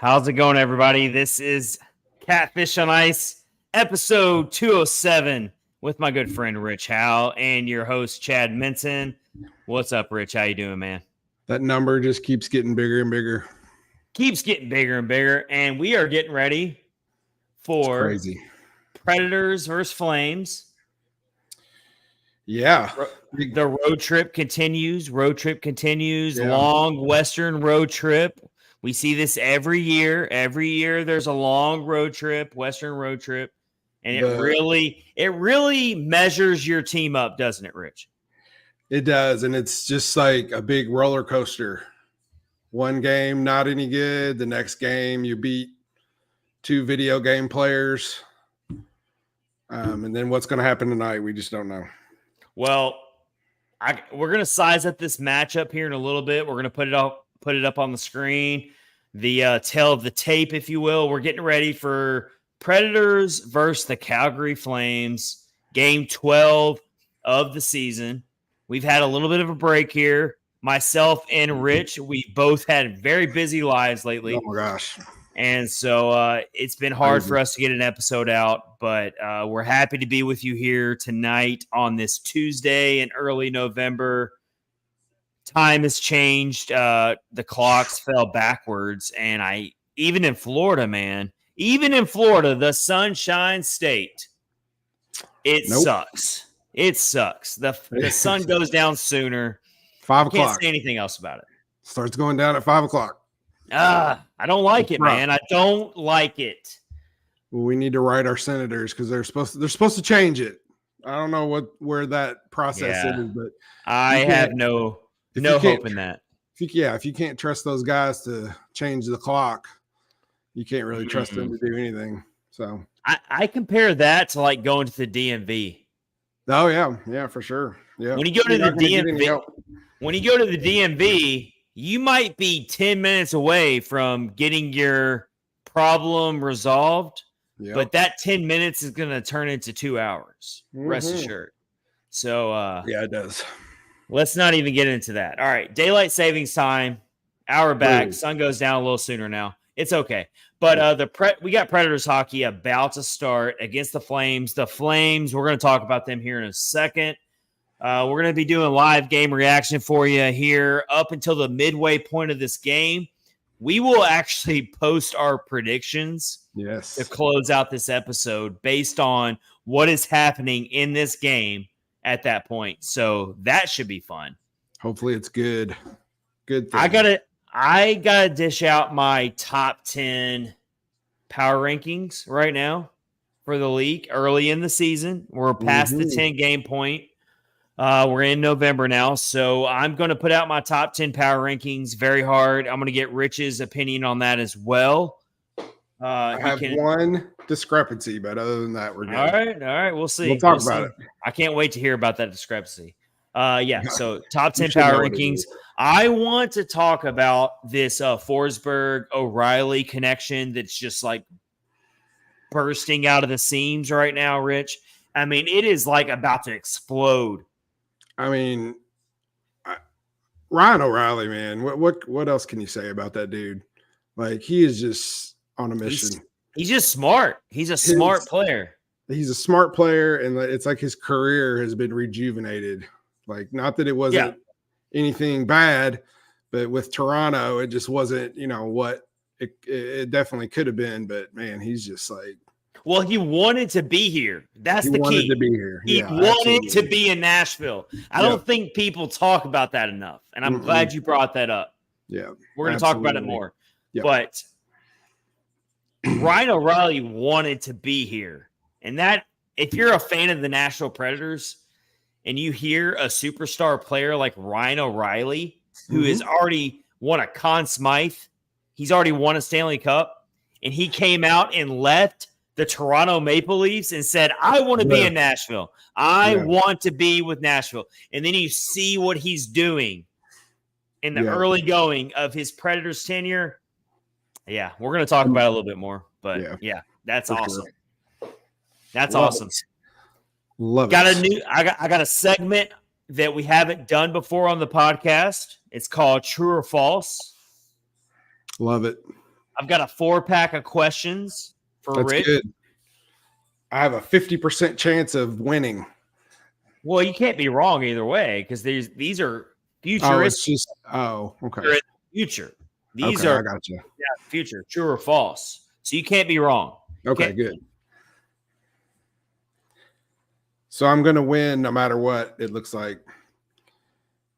How's it going, everybody? This is Catfish on Ice, episode 207, with my good friend Rich Howe and your host Chad Minton. What's up, Rich? How you doing, man? That number just keeps getting bigger and bigger. Keeps getting bigger and bigger, and we are getting ready for Predators versus Flames. Yeah. The road trip continues. Yeah. Long Western road trip. We see this every year. Every year there's a long road trip, Western road trip, and it really measures your team up, doesn't it, Rich? It does, and it's just like a big roller coaster. One game not any good, the next game you beat two video game players, and then what's going to happen tonight, we just don't know. Well, we're going to size up this matchup here in a little bit. We're going to put it up on the screen, the tail of the tape, if you will. We're getting ready for Predators versus the Calgary Flames, game 12 of the season. We've had a little bit of a break here. Myself and Rich, we both had very busy lives lately. Oh, my gosh. And so it's been hard for us to get an episode out, but we're happy to be with you here tonight on this Tuesday in early November. Time has changed. The clocks fell backwards, and even in Florida, the Sunshine State, it sucks. It sucks. The sun goes down sooner. 5 o'clock. Can't say anything else about it. Starts going down at 5 o'clock. I don't like it, man. I don't like it. Well, we need to write our senators because they're supposed to change it. I don't know where that process is, but I have no hope in that. If you can't trust those guys to change the clock, you can't really trust them to do anything. So I compare that to like going to the DMV. Oh yeah, for sure. Yeah. When you go to the DMV, you might be 10 minutes away from getting your problem resolved, but that 10 minutes is going to turn into 2 hours. Rest assured. So yeah, it does. Let's not even get into that. All right, daylight savings time, hour back. Sun goes down a little sooner now. It's okay. But we got Predators hockey about to start against the Flames. The Flames, we're going to talk about them here in a second. We're going to be doing live game reaction for you here up until the midway point of this game. We will actually post our predictions to close out this episode based on what is happening in this game at that point. So that should be fun. Hopefully it's good. Good thing. I gotta dish out my top 10 power rankings right now for the league early in the season. We're past the 10 game point. We're in November now, so I'm going to put out my top 10 power rankings very hard. I'm going to get Rich's opinion on that as well. I have one discrepancy, but other than that, we're good. All right. We'll see. We'll talk about it. I can't wait to hear about that discrepancy. So top 10 power rankings. I want to talk about this Forsberg O'Reilly connection that's just like bursting out of the seams right now, Rich. I mean, it is like about to explode. I mean, Ryan O'Reilly, man, what else can you say about that dude? Like, he is just on a mission. He's just smart. He's a smart player. He's a smart player, and it's like his career has been rejuvenated. Like, not that it wasn't anything bad, but with Toronto, it just wasn't, what it definitely could have been. But, man, he's just like. Well, he wanted to be here. That's the key. He wanted to be here. He wanted to be in Nashville. I don't think people talk about that enough, and I'm glad you brought that up. Yeah. We're going to talk about it more. Yep. But Ryan O'Reilly wanted to be here. And that, if you're a fan of the Nashville Predators and you hear a superstar player like Ryan O'Reilly, who has already won a Conn Smythe, he's already won a Stanley Cup, and he came out and left the Toronto Maple Leafs and said, I want to be in Nashville. I want to be with Nashville. And then you see what he's doing in the early going of his Predators tenure. Yeah, we're going to talk about it a little bit more. But that's awesome. Sure. That's awesome. Love it. I got a segment that we haven't done before on the podcast. It's called True or False. Love it. I've got a 4-pack of questions for That's Rich. good. I have a 50% chance of winning. Well, you can't be wrong either way because these are futuristic. Oh, it's just okay. They're in the future. These I are got you. future, true or false. So you can't be wrong. Okay, good. So I'm gonna win no matter what. It looks like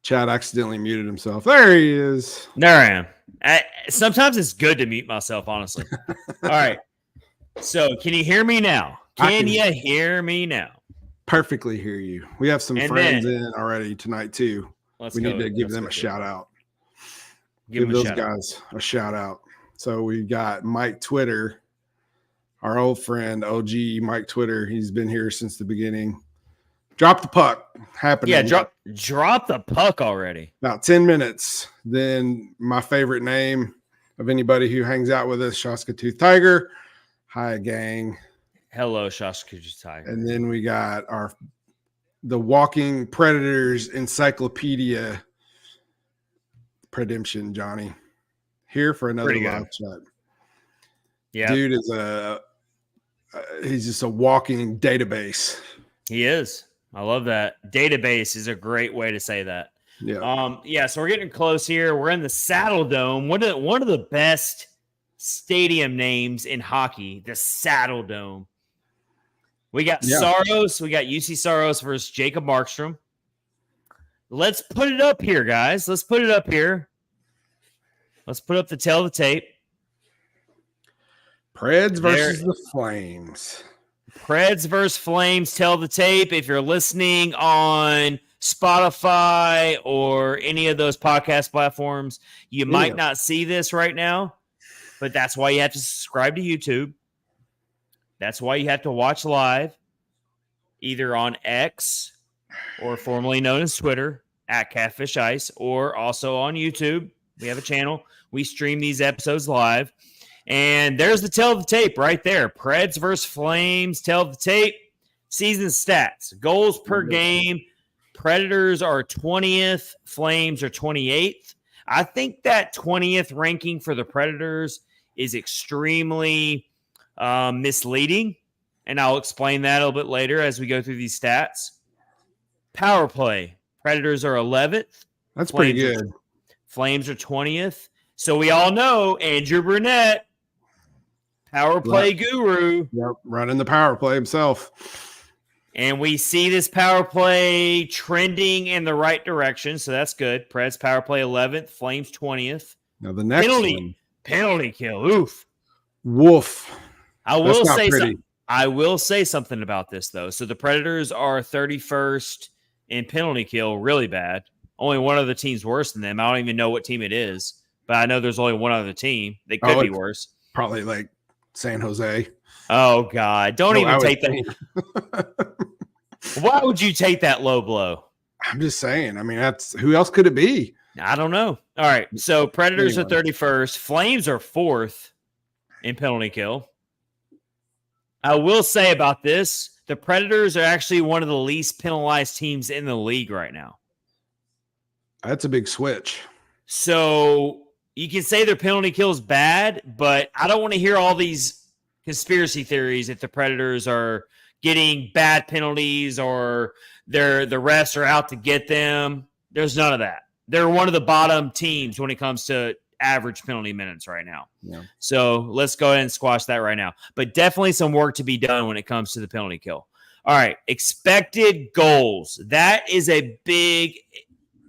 Chad accidentally muted himself. There he is. There I am. Sometimes it's good to mute myself, honestly. All right. So can you hear me now? Can you hear me now? Perfectly hear you. We have some friends in already tonight too. We need to give them a shout out. Give those guys a shout out. So we got Mike Twitter, our old friend, OG Mike Twitter. He's been here since the beginning. Drop the puck happening. Yeah, drop the puck already. About 10 minutes. Then my favorite name of anybody who hangs out with us, Shaskatooth Tiger. Hi, gang. Hello, Shaskatooth Tiger. And then we got the Walking Predators Encyclopedia Predemption, Johnny. Here for another live chat. Yeah. Dude is he's just a walking database. He is. I love that. Database is a great way to say that. Yeah. So we're getting close here. We're in the Saddle Dome. One of the best stadium names in hockey, the Saddle Dome. We got Saros. We got UC Saros versus Jacob Markstrom. Let's put it up here, guys. Let's put it up here. Let's put up the tail of the tape. Preds versus the Flames. Preds versus Flames, tell the tape. If you're listening on Spotify or any of those podcast platforms, you might not see this right now, but that's why you have to subscribe to YouTube. That's why you have to watch live, either on X or formerly known as Twitter at Catfish Ice, or also on YouTube. We have a channel. We stream these episodes live. And there's the tail of the tape right there. Preds versus Flames, tail of the tape. Season stats. Goals per game. Predators are 20th. Flames are 28th. I think that 20th ranking for the Predators is extremely misleading. And I'll explain that a little bit later as we go through these stats. Power play. Predators are 11th. That's pretty good. Flames are 20th. So we all know Andrew Burnett, power play guru. Yep, running the power play himself. And we see this power play trending in the right direction, so that's good. Preds power play 11th, Flames 20th. Now the next penalty kill. Oof. Woof. I will say something about this, though. So the Predators are 31st in penalty kill, really bad. Only one other team's worse than them. I don't even know what team it is, but I know there's only one other team. They could be worse. Probably like San Jose. Oh, God. Don't even take that. Why would you take that low blow? I'm just saying. I mean, who else could it be? I don't know. All right. So Predators are 31st. Flames are 4th in penalty kill. I will say about this, the Predators are actually one of the least penalized teams in the league right now. That's a big switch. So you can say their penalty kill is bad, but I don't want to hear all these conspiracy theories if the Predators are getting bad penalties or the refs are out to get them. There's none of that. They're one of the bottom teams when it comes to average penalty minutes right now. Yeah. So let's go ahead and squash that right now. But definitely some work to be done when it comes to the penalty kill. All right, expected goals. That is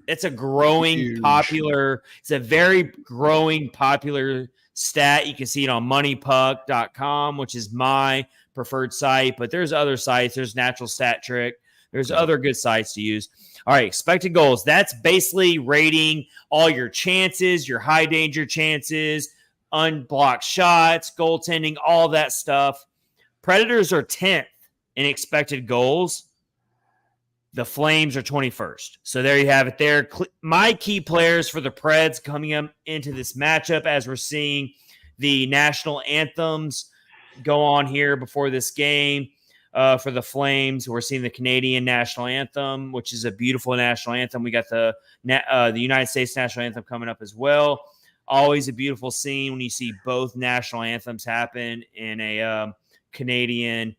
it's a growing popular. It's a very growing popular stat. You can see it on moneypuck.com, which is my preferred site, but there's other sites. There's Natural Stat Trick. There's other good sites to use. All right, expected goals. That's basically rating all your chances, your high danger chances, unblocked shots, goaltending, all that stuff. Predators are 10th in expected goals. The Flames are 21st. So there you have it there. My key players for the Preds coming up into this matchup as we're seeing the national anthems go on here before this game. For the Flames, we're seeing the Canadian national anthem, which is a beautiful national anthem. We got the United States national anthem coming up as well. always a beautiful scene when you see both national anthems happen in a Canadian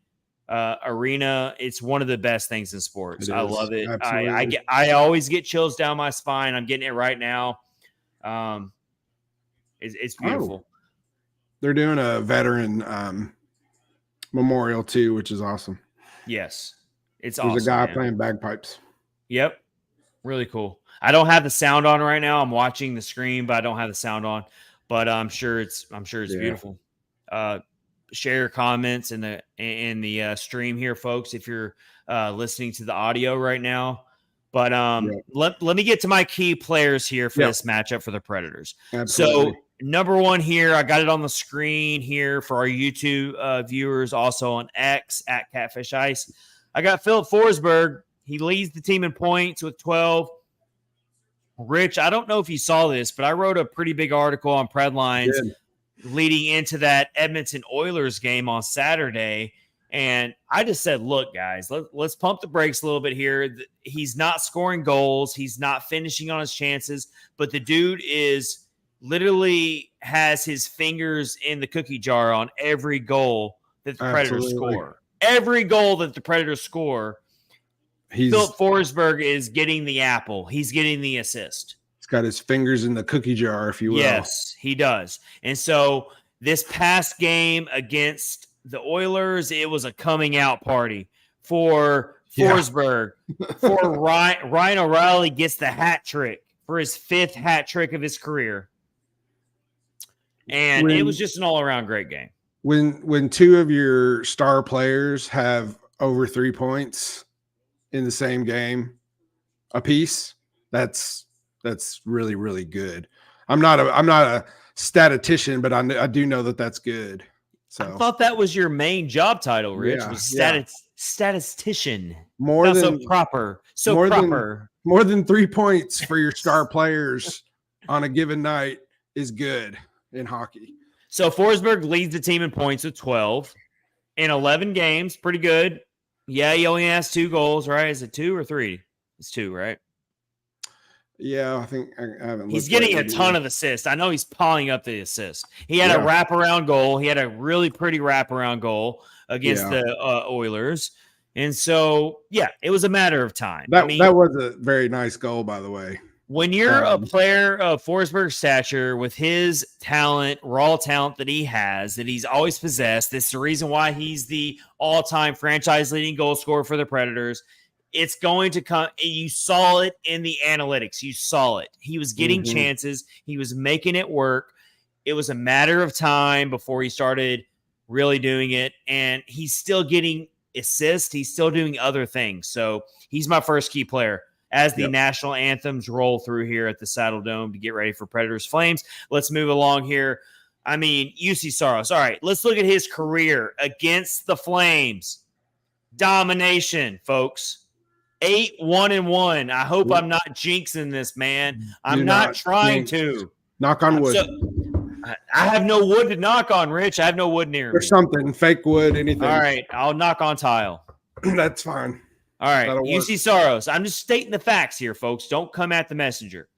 arena. It's one of the best things in sports. I love it. I always get chills down my spine. I'm getting it right now. It's beautiful. They're doing a veteran memorial too, which is awesome. Yes, it's There's awesome. a guy playing bagpipes. Yep, really cool. I don't have the sound on right now. I'm watching the screen, but I don't have the sound on. But I'm sure it's beautiful. Share your comments in the stream here, folks, if you're listening to the audio right now. But let me get to my key players here for this matchup for the Predators. Absolutely. So number one here, I got it on the screen here for our YouTube viewers, also on X at Catfish Ice. I got Philip Forsberg. He leads the team in points with 12. Rich, I don't know if you saw this, but I wrote a pretty big article on Predlines leading into that Edmonton Oilers game on Saturday. And I just said, look, guys, let's pump the brakes a little bit here. He's not scoring goals. He's not finishing on his chances. But the dude is literally has his fingers in the cookie jar on every goal that the Predators score. Every goal that the Predators score, Philip Forsberg is getting the apple. He's getting the assist. He's got his fingers in the cookie jar, if you will. Yes, he does. And so this past game against the Oilers, it was a coming out party for Forsberg. For Ryan O'Reilly gets the hat trick for his 5th hat trick of his career. And it was just an all-around great game. When two of your star players have over 3 points in the same game a piece, that's really, really good. I'm not a statistician, but I do know that that's good. So I thought that was your main job title, Rich. Was statistician. More than proper. More than 3 points for your star players on a given night is good in hockey. So Forsberg leads the team in points with 12 in 11 games. Pretty good. Yeah, he only has 2 goals, right? Is it 2 or 3? It's 2, right? Yeah, I think I haven't. He's getting a ton of assists. I know he's piling up the assists. He had a wraparound goal. He had a really pretty wraparound goal against the Oilers. And so, it was a matter of time. That was a very nice goal, by the way. When you're a player of Forsberg's stature with his talent, raw talent that he has, that he's always possessed, that's the reason why he's the all-time franchise-leading goal scorer for the Predators. It's going to come. You saw it in the analytics. You saw it. He was getting chances. He was making it work. It was a matter of time before he started really doing it. And he's still getting assists. He's still doing other things. So he's my first key player as the national anthems roll through here at the Saddle Dome to get ready for Predators Flames. Let's move along here. I mean, UC Saros. All right, let's look at his career against the Flames. Domination, folks. 8-1-1. I hope I'm not jinxing this, man. I'm not trying to. Knock on wood. I have no wood to knock on, Rich. I have no wood near me. Or something. Fake wood, anything. All right. I'll knock on tile. That's fine. All right. UC Saros. I'm just stating the facts here, folks. Don't come at the messenger.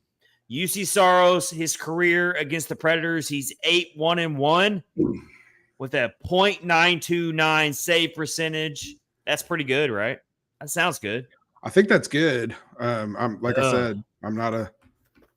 UC Saros, his career against the Predators, he's 8-1-1 with a .929 save percentage. That's pretty good, right? That sounds good. I think that's good. I'm like I said, I'm not a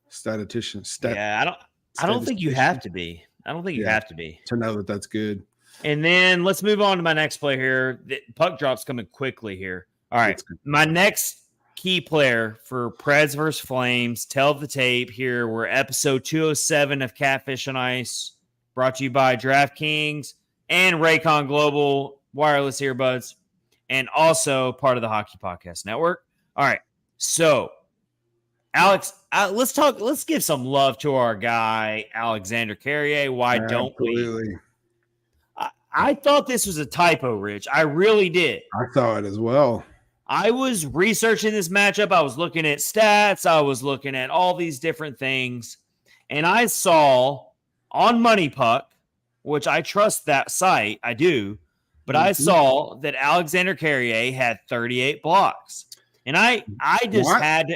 statistician. I don't think you have to be. I don't think you have to be to know that that's good. And then let's move on to my next play here. The puck drop's coming quickly here. All right, my next key player for Preds versus Flames. Tell the tape here. We're episode 207 of Catfish on Ice, brought to you by DraftKings and Raycon Global wireless earbuds, and also part of the Hockey Podcast Network. All right, so Alex, let's give some love to our guy, Alexander Carrier. Why don't we? I thought this was a typo, Rich. I really did. I thought it as well. I was researching this matchup. I was looking at stats. I was looking at all these different things. And I saw on Money Puck, which I trust that site, I do, but I saw that Alexander Carrier had 38 blocks. And I just had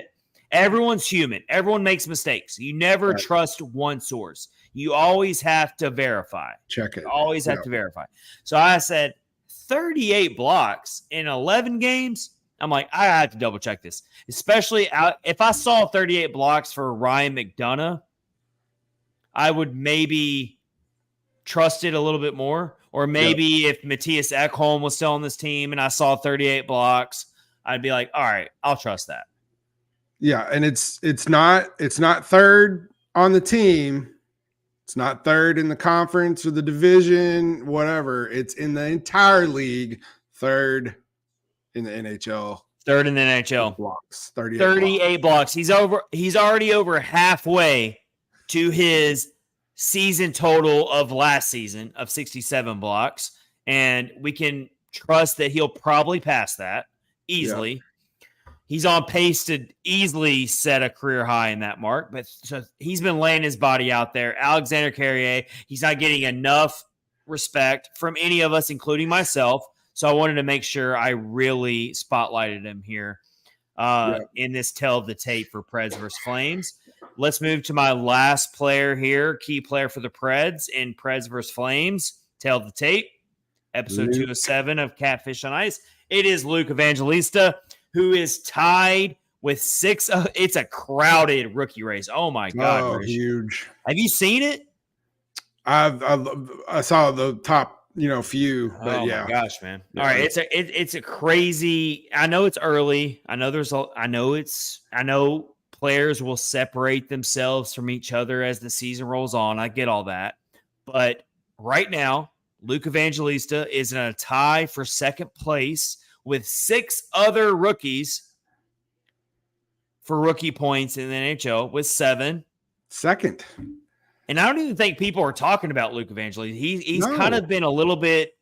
Everyone's human. Everyone makes mistakes. You never trust one source. You always have to verify. Check it. You always have to verify. So I said 38 blocks in 11 games. I'm like, I have to double check this, especially if I saw 38 blocks for Ryan McDonough, I would maybe trust it a little bit more. Or maybe if Matthias Ekholm was still on this team and I saw 38 blocks, I'd be like, all right, I'll trust that. Yeah, and it's not third on the team. It's not third in the conference or the division, whatever. It's in the entire league, third in the NHL. Third in the NHL. Blocks. 38 blocks. He's already over halfway to his season total of last season of 67 blocks. And we can trust that he'll probably pass that easily. Yeah. He's on pace to easily set a career high in that mark, but so he's been laying his body out there. Alexander Carrier, he's not getting enough respect from any of us, including myself. So I wanted to make sure I really spotlighted him here in this tale of the tape for Preds versus Flames. Let's move to my last player here, key player for the Preds in Preds versus Flames, tale of the tape, episode 207 of Catfish on Ice. It is Luke Evangelista, who is tied with 6. It's a crowded rookie race. Oh, my God. Oh, huge. Have you seen it? I saw the top, few, but my gosh, man. All right. It's a crazy, I know it's early. I know players will separate themselves from each other as the season rolls on. I get all that. But right now, Luke Evangelista is in a tie for second place with 6 other rookies for rookie points in the NHL with 7. Second. And I don't even think people are talking about Luke Evangelista. He's kind of been a little bit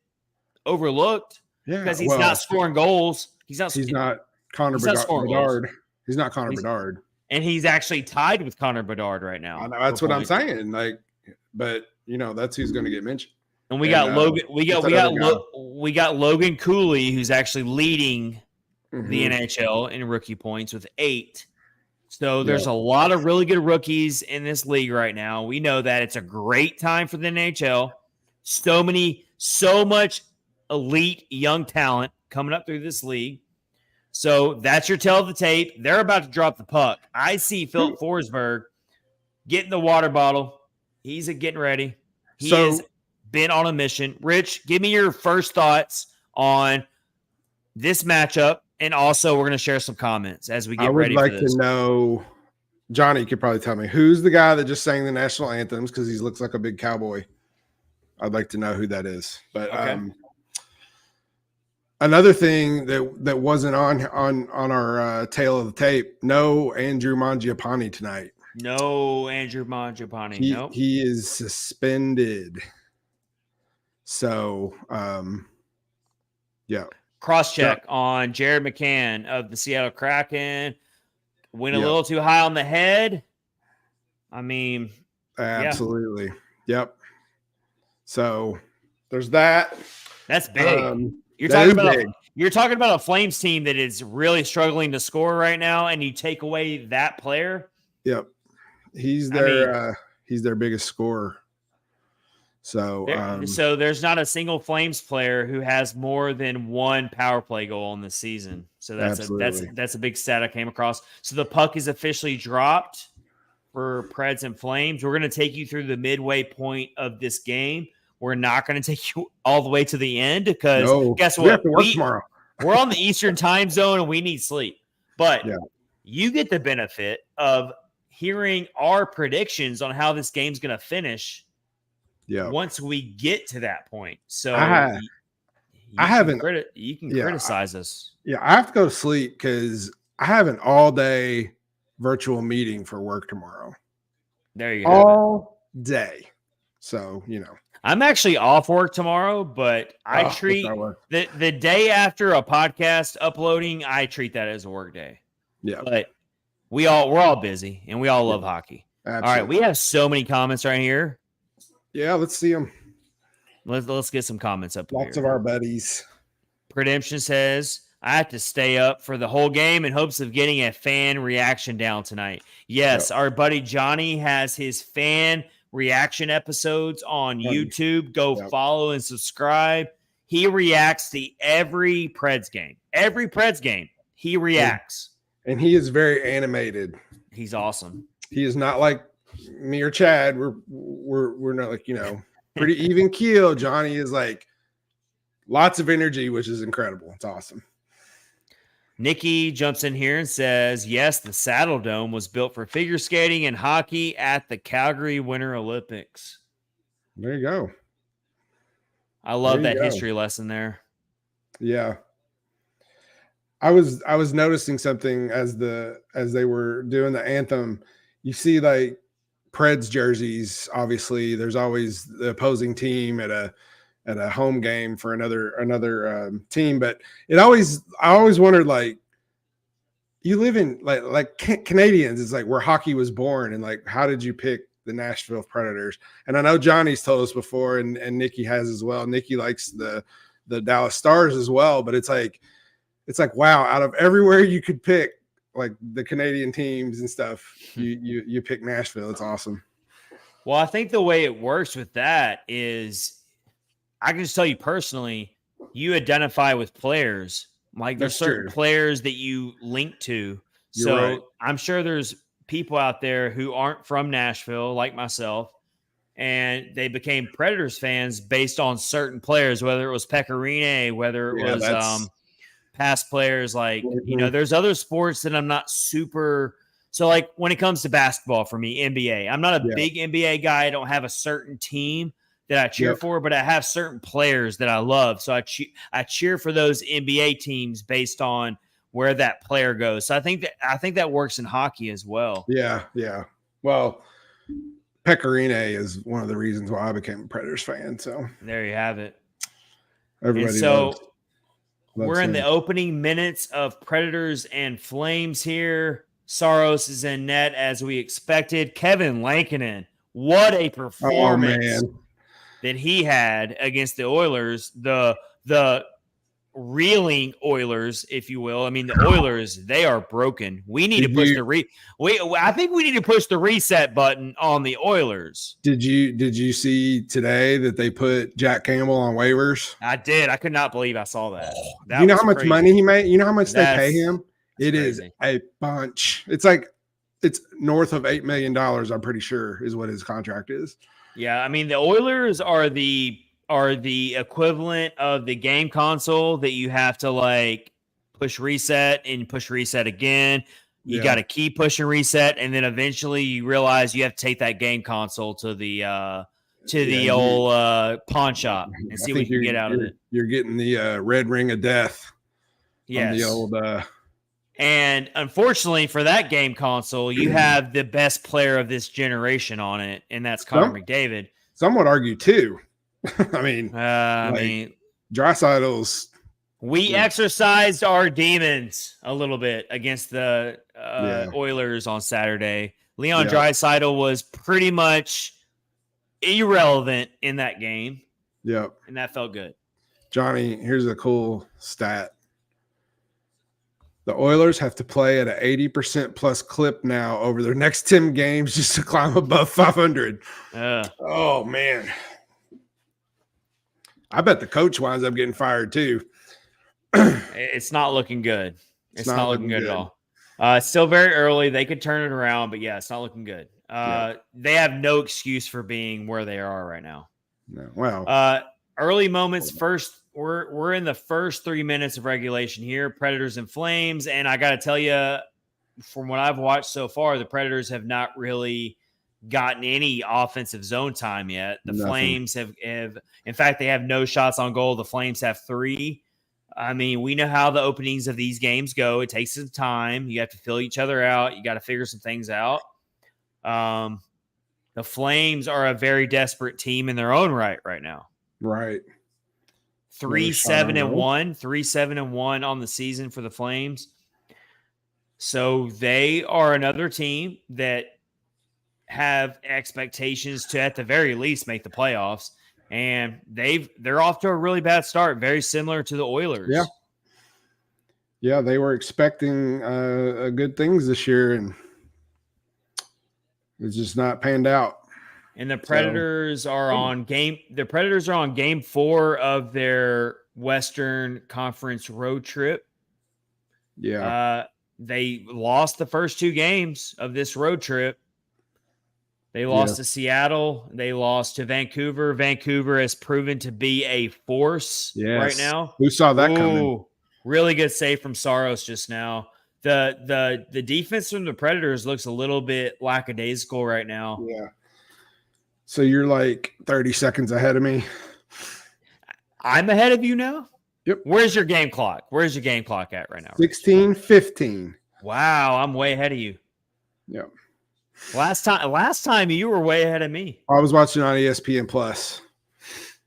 overlooked because he's not scoring goals. He's not Connor Bedard. He's not Connor Bedard. And he's actually tied with Connor Bedard right now. I know, that's what I'm saying. But that's who's going to get mentioned. And we got Logan. We got Logan Cooley, who's actually leading the NHL in rookie points with 8. So there's a lot of really good rookies in this league right now. We know that it's a great time for the NHL. So much elite young talent coming up through this league. So that's your tale of the tape. They're about to drop the puck. I see Philip Forsberg getting the water bottle. He's getting ready. He is been on a mission. Rich, give me your first thoughts on this matchup, and also we're going to share some comments as we get ready for this. I would like to know, Johnny could probably tell me, who's the guy that just sang the national anthems because he looks like a big cowboy. I'd like to know who that is. But another thing that wasn't on our tale of the tape, no Andrew Mangiapane tonight. No Andrew Mangiapane. Nope. He is suspended. So, cross-check on Jared McCann of the Seattle Kraken. Went a little too high on the head. I mean, absolutely. Yep. So, there's that. That's big. You're talking about a Flames team that is really struggling to score right now, and you take away that player. Yep. He's their biggest scorer. So there's not a single Flames player who has more than 1 power play goal in the season. So that's a big stat I came across. So the puck is officially dropped for Preds and Flames. We're going to take you through the midway point of this game. We're not going to take you all the way to the end because guess what? We have to work tomorrow. We're on the Eastern time zone and we need sleep. But you get the benefit of hearing our predictions on how this game's going to finish. Yeah. Once we get to that point. So you can criticize us. Yeah, I have to go to sleep because I have an all-day virtual meeting for work tomorrow. There you go. All day. So, I'm actually off work tomorrow, but I treat the day after a podcast uploading, I treat that as a work day. Yeah. But we're all busy and we all love hockey. Absolutely. All right, we have so many comments right here. Yeah, let's see them. Let's get some comments up here. Lots of our buddies. Predemption says, I have to stay up for the whole game in hopes of getting a fan reaction down tonight. Yes, Our buddy Johnny has his fan reaction episodes on YouTube. Go follow and subscribe. He reacts to every Preds game. Every Preds game, he reacts. And he is very animated. He's awesome. He is not like me or Chad. We're not like, pretty even keel. Johnny is like lots of energy, which is incredible. It's awesome. Nikki jumps in here and says, yes, the Saddle Dome was built for figure skating and hockey at the Calgary Winter Olympics. There you go. I love that history lesson there. Yeah. I was noticing something as they were doing the anthem. You see like Preds jerseys, obviously there's always the opposing team at a home game for another team, but I always wondered, like, you live in like Canadians, it's like where hockey was born, and like how did you pick the Nashville Predators? And I know Johnny's told us before, and Nikki has as well. Nikki likes the Dallas Stars as well, but it's like wow, out of everywhere you could pick, like the Canadian teams and stuff, you pick Nashville. It's awesome. Well, I think the way it works with that is, I can just tell you personally, you identify with players. Like there's certain players that you link to. So right. I'm sure there's people out there who aren't from Nashville, like myself, and they became Predators fans based on certain players, whether it was Pecorine, whether it was past players. Like, there's other sports that I'm not super. So like when it comes to basketball for me, NBA, I'm not a big NBA guy. I don't have a certain team that I cheer for, but I have certain players that I love. So I cheer for those NBA teams based on where that player goes. So I think that works in hockey as well. Yeah. Yeah. Well, Pecorine is one of the reasons why I became a Predators fan. So there you have it. Everybody. And so we're in the opening minutes of Predators and Flames here. Saros is in net as we expected. Kevin Lankinen, what a performance that he had against the Oilers, the reeling Oilers, if you will. I mean, the Oilers, they are broken. We need to push I think we need to push the reset button on the Oilers. Did you see today that they put Jack Campbell on waivers? I did. I could not believe I saw that. You know how much money he made? You know how much they pay him? It is a bunch. It's north of $8 million, I'm pretty sure, is what his contract is. Yeah, I mean, the Oilers are the equivalent of the game console that you have to like push reset and push reset again. You got to keep pushing reset, and then eventually you realize you have to take that game console to the old pawn shop and see what you can get out of it. You're getting the red ring of death. Yes. The old. And unfortunately for that game console, you have the best player of this generation on it, and that's Connor McDavid. Some would argue too. I mean, Draisaitl's. We exercised our demons a little bit against the Oilers on Saturday. Leon Draisaitl was pretty much irrelevant in that game. Yep. And that felt good. Johnny, here's a cool stat. The Oilers have to play at an 80% plus clip now over their next 10 games just to climb above 500. Oh, man. I bet the coach winds up getting fired too. It's not looking good. It's not looking good at all. It's still very early. They could turn it around, but it's not looking good. They have no excuse for being where they are right now. No. Wow. Early moments first. We're in the first 3 minutes of regulation here, Predators and Flames. And I got to tell you, from what I've watched so far, the Predators have not really gotten any offensive zone time yet. The Flames have, in fact, they have no shots on goal. The Flames have 3. I mean, we know how the openings of these games go. It takes some time. You have to fill each other out. You got to figure some things out. The Flames are a very desperate team in their own right now. Right. 3-7-1 on the season for the Flames. So they are another team that have expectations to, at the very least, make the playoffs. And they're off to a really bad start, very similar to the Oilers. Yeah. Yeah, they were expecting good things this year, and it's just not panned out. And the Predators are on game 4 of their Western Conference road trip. Yeah. They lost the first 2 games of this road trip. They lost to Seattle. They lost to Vancouver. Vancouver has proven to be a force right now. Who saw that coming? Really good save from Saros just now. The defense from the Predators looks a little bit lackadaisical right now. Yeah. So you're like 30 seconds ahead of me. I'm ahead of you now? Yep. Where's your game clock? Where's your game clock at right now? 16-15. Wow, I'm way ahead of you. Yep. Last time you were way ahead of me. I was watching on ESPN Plus.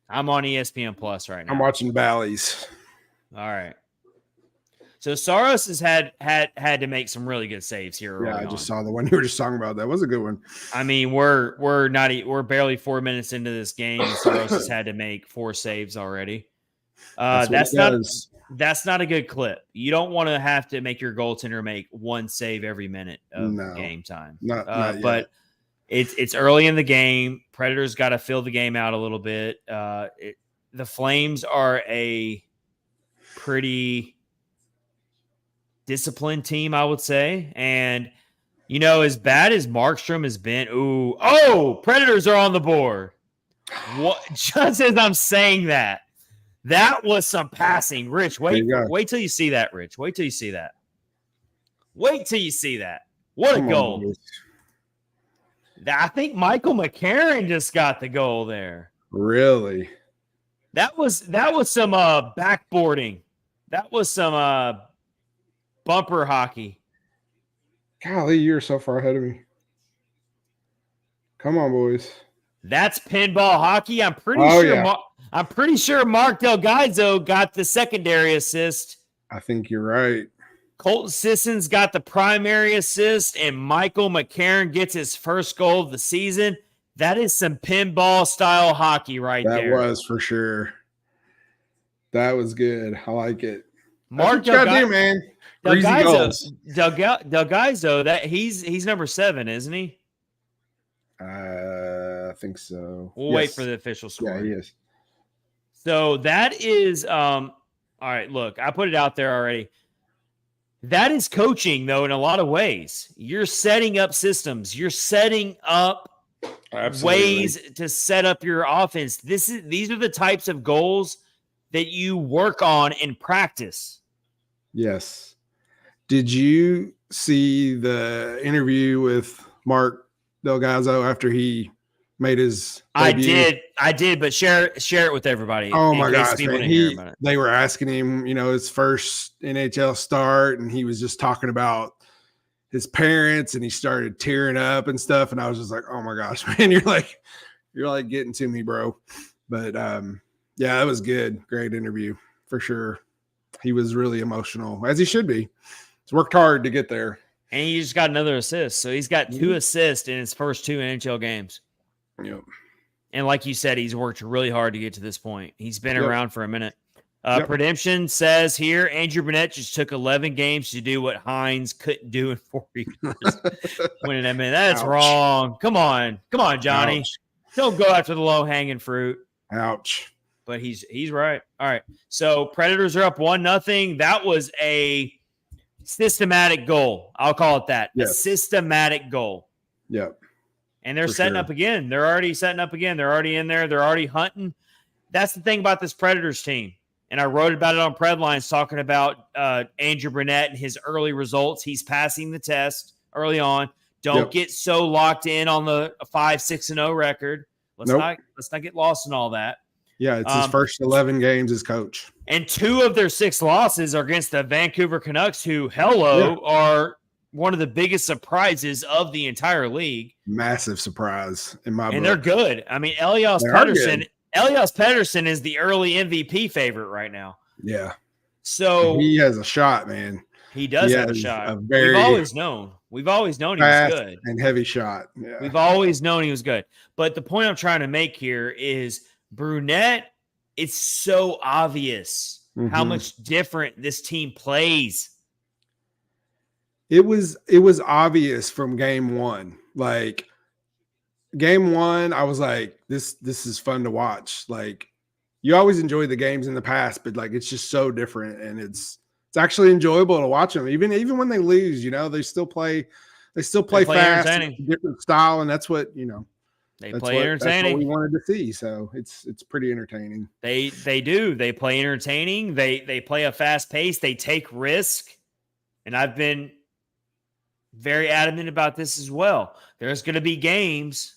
I'm on ESPN Plus right now. I'm watching Bally's. All right. So Saros has had to make some really good saves here. Yeah, I just saw the one you were just talking about. That was a good one. I mean, we're barely 4 minutes into this game. Saros has had to make 4 saves already. That's not a good clip. You don't want to have to make your goaltender make 1 save every minute of game time. But it's early in the game. Predators got to fill the game out a little bit. The Flames are a pretty disciplined team, I would say. And, as bad as Markstrom has been, Predators are on the board. What? Just as I'm saying that was some passing. Rich, wait till you see that, Rich. Wait till you see that. Wait till you see that. What a goal. I think Michael McCarron just got the goal there. Really? That was some backboarding. That was some bumper hockey. Golly, you're so far ahead of me. Come on, boys. That's pinball hockey. I'm pretty sure Mark Delgado got the secondary assist. I think you're right. Colton Sisson's got the primary assist, and Michael McCarron gets his first goal of the season. That is some pinball style hockey there. That was for sure. That was good. I like it. Mark Delgado, man. Delgado, that he's number 7, isn't he? I think so. We'll wait for the official score. Yeah, he is. So that is all right, look, I put it out there already. That is coaching, though, in a lot of ways. You're setting up systems. You're setting up ways to set up your offense. These are the types of goals that you work on in practice. Yes. Did you see the interview with Mark Delgado after he made his debut? I did, but share it with everybody. Oh my gosh, man. They were asking him, his first NHL start, and he was just talking about his parents, and he started tearing up and stuff. And I was just like, oh my gosh, man, you're like getting to me, bro. But yeah, that was good. Great interview for sure. He was really emotional, as he should be. He's worked hard to get there. And he just got another assist. So he's got 2 assists in his first 2 NHL games. Yep. And like you said, he's worked really hard to get to this point. He's been around for a minute. Redemption says here, Andrew Burnett just took 11 games to do what Hines couldn't do in 4 years. Winning that minute. That's wrong. Come on, Johnny. Ouch. Don't go after the low-hanging fruit. Ouch. But he's right. All right. So Predators are up 1-0. That was a systematic goal. I'll call it that. Yes. A systematic goal. Yep. And they're setting up again. They're already setting up again. They're already in there. They're already hunting. That's the thing about this Predators team. And I wrote about it on Predlines talking about Andrew Burnett and his early results. He's passing the test early on. Don't get so locked in on the 5-6-0 record. Let's not get lost in all that. Yeah, it's his first 11 games as coach. And 2 of their 6 losses are against the Vancouver Canucks, who, are one of the biggest surprises of the entire league. Massive surprise in my book. And they're good. I mean, Elias Pettersson is the early MVP favorite right now. Yeah. So he has a shot, man. He does have a shot. We've always known he was good. And heavy shot. Yeah. We've always known he was good. But the point I'm trying to make here is Brunette, it's so obvious how much different this team plays. It was obvious from game one. Like game one, I was like, this is fun to watch. Like you always enjoy the games in the past, but like it's just so different, and it's actually enjoyable to watch them. Even when they lose, they still play fast, different style, and that's what They play entertaining. That's what we wanted to see. So it's pretty entertaining. They do. They play entertaining. They play a fast pace. They take risk. And I've been very adamant about this as well. There's going to be games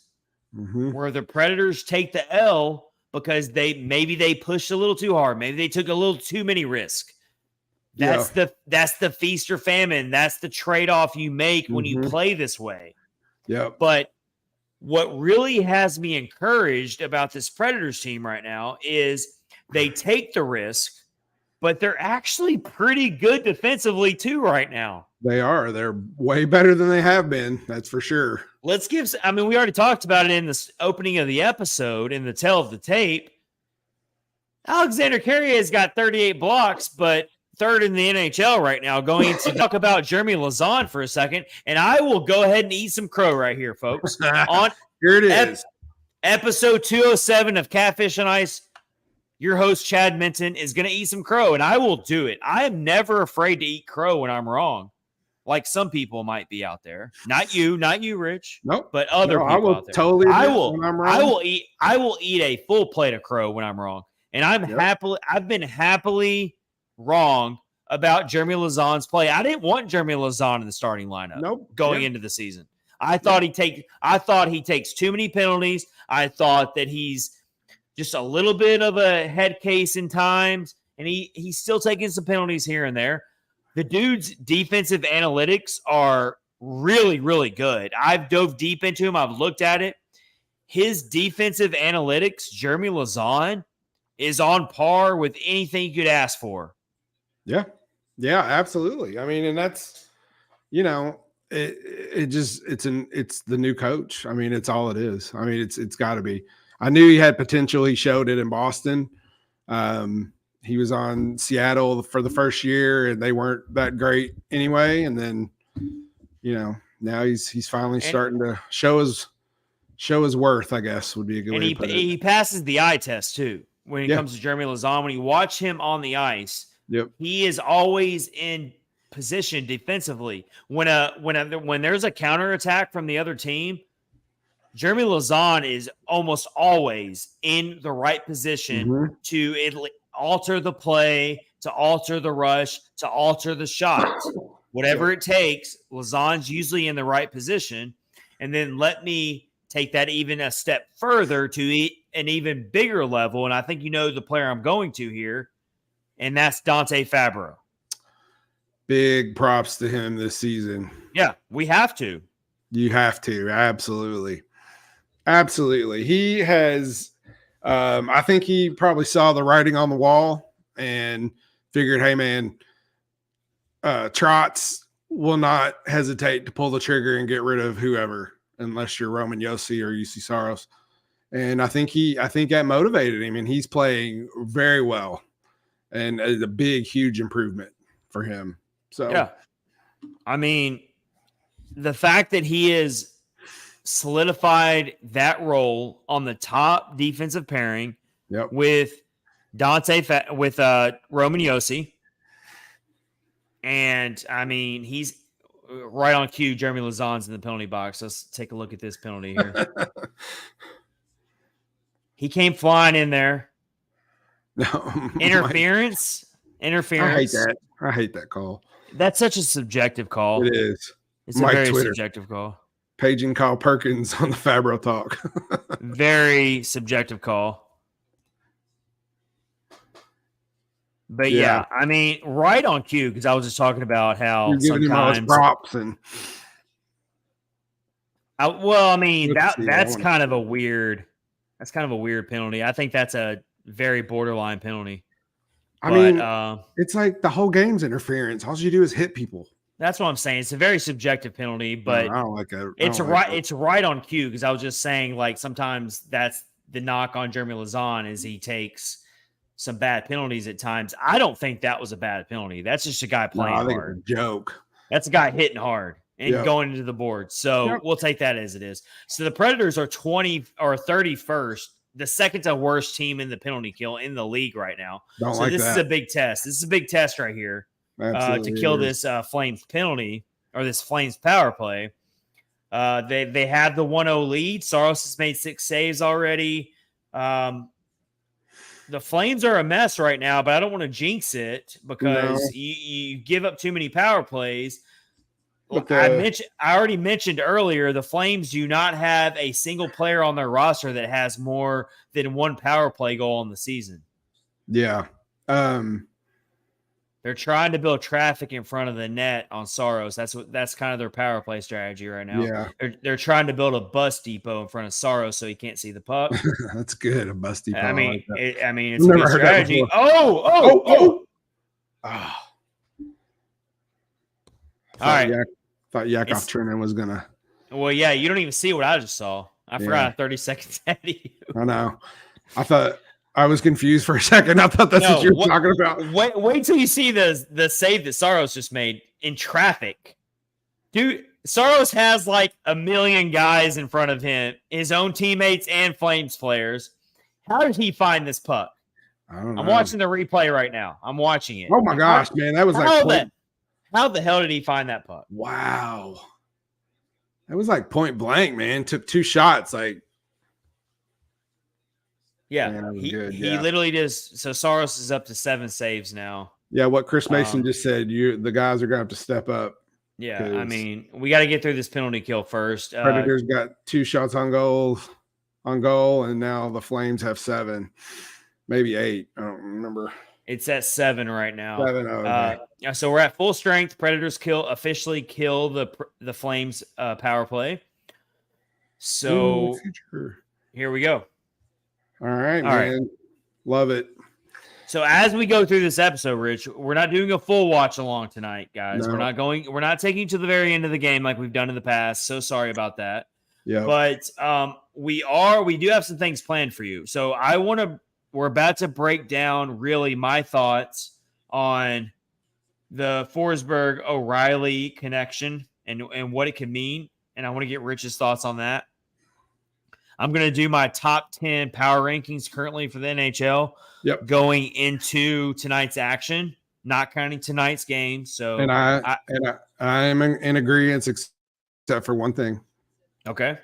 where the Predators take the L because maybe they pushed a little too hard. Maybe they took a little too many risks. That's the feast or famine. That's the trade-off you make when you play this way. Yeah. But what really has me encouraged about this Predators team right now is they take the risk, but they're actually pretty good defensively too right now. They are. They're way better than they have been. That's for sure. We already talked about it in the opening of the episode, in the tale of the tape. Alexander Carrier has got 38 blocks, but third in the NHL right now. Going to talk about Jeremy Lauzon for a second, and I will go ahead and eat some crow right here, folks. On here it is. Episode 207 of Catfish on Ice, your host, Chad Minton, is going to eat some crow, and I will do it. I am never afraid to eat crow when I'm wrong, like some people might be out there. Not you, Rich. Nope. But other people I will out there. Totally I will eat a full plate of crow when I'm wrong. And I've been happily wrong about Jeremy Lauzon's play. I didn't want Jeremy Lauzon in the starting lineup going into the season. I thought he takes too many penalties. I thought that he's just a little bit of a head case in times, and he's still taking some penalties here and there. The dude's defensive analytics are really, really good. I've dove deep into him. I've looked at it. His defensive analytics, Jeremy Lauzon, is on par with anything you could ask for. Yeah, absolutely. I mean, and that's, it's the new coach. I mean, it's all it is. I mean, it's got to be. I knew he had potential. He showed it in Boston. He was on Seattle for the first year, and they weren't that great anyway. And then, now he's finally starting to show his worth, I guess would be a good way to put it. He passes the eye test too when it comes to Jeremy Lauzon. When you watch him on the ice, he is always in position defensively. When there's a counterattack from the other team, Jeremy Lauzon is almost always in the right position to alter the play, to alter the rush, to alter the shot. Whatever it takes, Lauzon's usually in the right position. And then let me take that even a step further to an even bigger level. And I think the player I'm going to here, and that's Dante Fabro. Big props to him this season. Yeah, we have to. You have to. Absolutely. Absolutely. He has, I think he probably saw the writing on the wall and figured, hey, man, Trotz will not hesitate to pull the trigger and get rid of whoever, unless you're Roman Josi or UC Saros. And I think that motivated him, and he's playing very well, and it's a big, huge improvement for him. So, yeah, I mean, the fact that he is solidified that role on the top defensive pairing with with Roman Josi. And I mean, he's right on cue. Jeremy Lauzon's in the penalty box. Let's take a look at this penalty here. He came flying in there. No, Interference. I hate that call. That's such a subjective call. It is. It's a very subjective call. Paging Kyle Perkins on the Fabro talk. Very subjective call. But yeah, I mean, right on cue, because I was just talking about how you're giving him all his props and. That's kind of a weird penalty. I think that's a very borderline penalty. It's like the whole game's interference. All you do is hit people. That's what I'm saying. It's a very subjective penalty, but I don't like that. It's right on cue, because I was just saying, like, sometimes that's the knock on Jeremy Lauzon is he takes some bad penalties at times. I don't think that was a bad penalty. That's just a guy playing hard. It's a joke. That's a guy hitting hard and going into the board. So we'll take that as it is. So the Predators are 20 or 31st, the second to worst team in the penalty kill in the league right now. This is a big test. This is a big test right here to kill this Flames penalty or this Flames power play. They have the 1-0 lead. Saros has made 6 saves already. The Flames are a mess right now, but I don't want to jinx it because you give up too many power plays. I already mentioned earlier, the Flames do not have a single player on their roster that has more than 1 power play goal in the season. Yeah. They're trying to build traffic in front of the net on Saros. That's kind of their power play strategy right now. Yeah. They're trying to build a bus depot in front of Saros so he can't see the puck. That's good. A bus depot. I mean, it's a good strategy. Oh. All right. Thought Yakov Trenin was gonna. Well, yeah, you don't even see what I just saw. I forgot 30 seconds ahead of you. I know. I thought I was confused for a second. I thought that's what you were talking about. Wait till you see the save that Saros just made in traffic. Dude, Saros has like a million guys in front of him, his own teammates and Flames players. How did he find this puck? I don't know. I'm watching the replay right now. I'm watching it. Oh my gosh, man. That was how the hell did he find that puck? Wow. That was like point blank, man. Took 2 shots. Like, yeah, man, he good. literally just. So Saros is up to 7 saves now. Yeah, what Chris Mason just said, the guys are gonna have to step up. Yeah, I mean, we got to get through this penalty kill first. Predators got 2 shots on goal, and now the Flames have 7, maybe 8. I don't remember. It's at 7 right now. 7. Okay. So we're at full strength. Predators officially kill the Flames power play. So here we go. All right, man. Right. Love it. So as we go through this episode, Rich, we're not doing a full watch along tonight, guys. No. We're not taking you to the very end of the game like we've done in the past. So sorry about that. Yeah. But we do have some things planned for you. So we're about to break down really my thoughts on the Forsberg O'Reilly connection and what it could mean. And I want to get Rich's thoughts on that. I'm going to do my top 10 power rankings currently for the NHL going into tonight's action, not counting tonight's game. So, and I am in agreement except for one thing. Okay.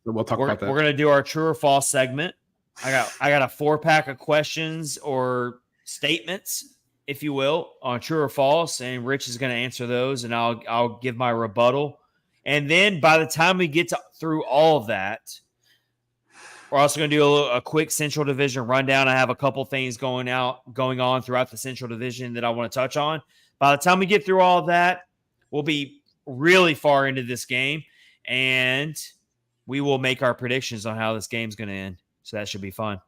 So we'll talk about that. We're going to do our true or false segment. I got a 4-pack of questions or statements, if you will, on true or false, and Rich is going to answer those, and I'll give my rebuttal. And then by the time we get through all of that, we're also going to do a quick Central Division rundown. I have a couple things going on throughout the Central Division that I want to touch on. By the time we get through all of that, we'll be really far into this game, and we will make our predictions on how this game's going to end. So that should be fun.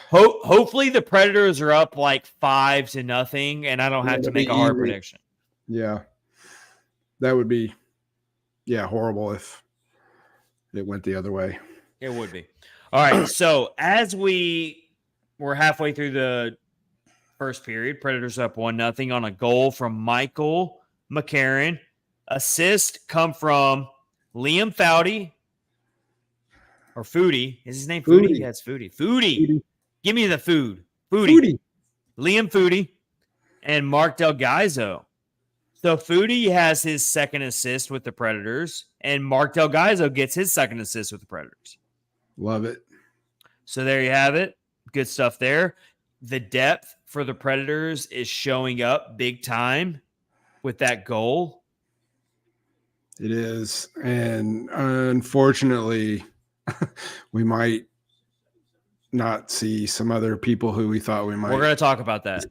Hopefully the Predators are up like 5-0, and I don't have to make a hard prediction. Yeah. That would be, horrible if it went the other way. It would be. All right. So as we're halfway through the first period, Predators up 1-0 on a goal from Michael McCarron. Assist come from Liam Foudy. Or Foodie. Is his name Foodie? Yeah, it's Foodie. Foodie. Give me the food. Foodie. Liam Foodie and Mark Del Gaizo. So Foodie has his second assist with the Predators, and Mark Del Gaizo gets his second assist with the Predators. Love it. So there you have it. Good stuff there. The depth for the Predators is showing up big time with that goal. It is. And unfortunately, we might not see some other people who we thought we might. We're going to talk about that.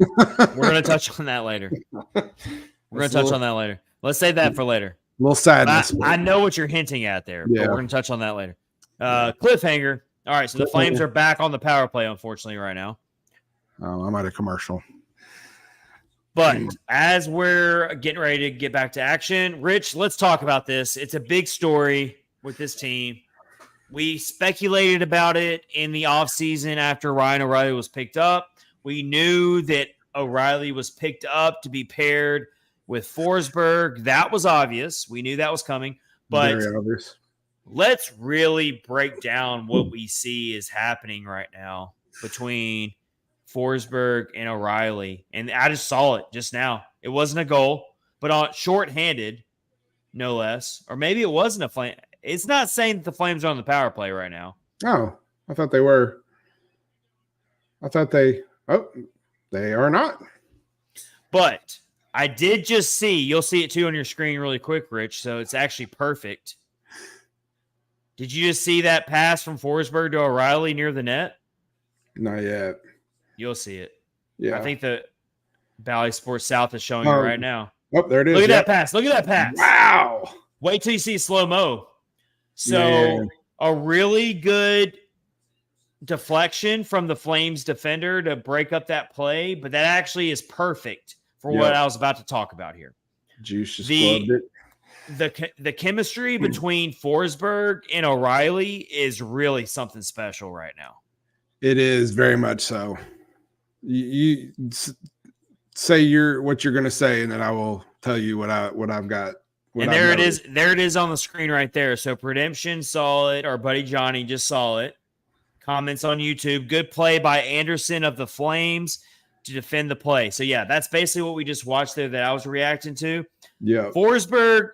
We're going to touch on that later. We're going to touch on that later. Let's save that for later. A little sadness. I know what you're hinting at there, but we're going to touch on that later. Cliffhanger. All right, so the Flames are back on the power play, unfortunately, right now. Oh, I'm at a commercial. But as we're getting ready to get back to action, Rich, let's talk about this. It's a big story with this team. We speculated about it in the offseason after Ryan O'Reilly was picked up. We knew that O'Reilly was picked up to be paired with Forsberg. That was obvious. We knew that was coming. But Very obvious. let's really break down what we see is happening right now between Forsberg and O'Reilly. And I just saw it just now. It wasn't a goal, but on shorthanded, no less. Or maybe it wasn't a flame. It's not saying that the Flames are on the power play right now. Oh, I thought they were. They are not. But I did just see, you'll see it too on your screen really quick, Rich, so it's actually perfect. Did you just see that pass from Forsberg to O'Reilly near the net? Not yet. You'll see it. Yeah. I think the Bally Sports South is showing it right now. Oh, there it is. Look at that pass. Look at that pass. Wow. Wait till you see slow-mo. So Man. a really good deflection from the Flames defender to break up that play, but that actually is perfect for what I was about to talk about here. Juice just loved it. The chemistry between Forsberg and O'Reilly is really something special right now. It is very much so. You say what you're going to say, and then I will tell you what I've got. And there it is. There it is on the screen right there. So Redemption saw it. Our buddy Johnny just saw it. Comments on YouTube. Good play by Anderson of the Flames to defend the play. So, yeah, that's basically what we just watched there that I was reacting to. Yeah. Forsberg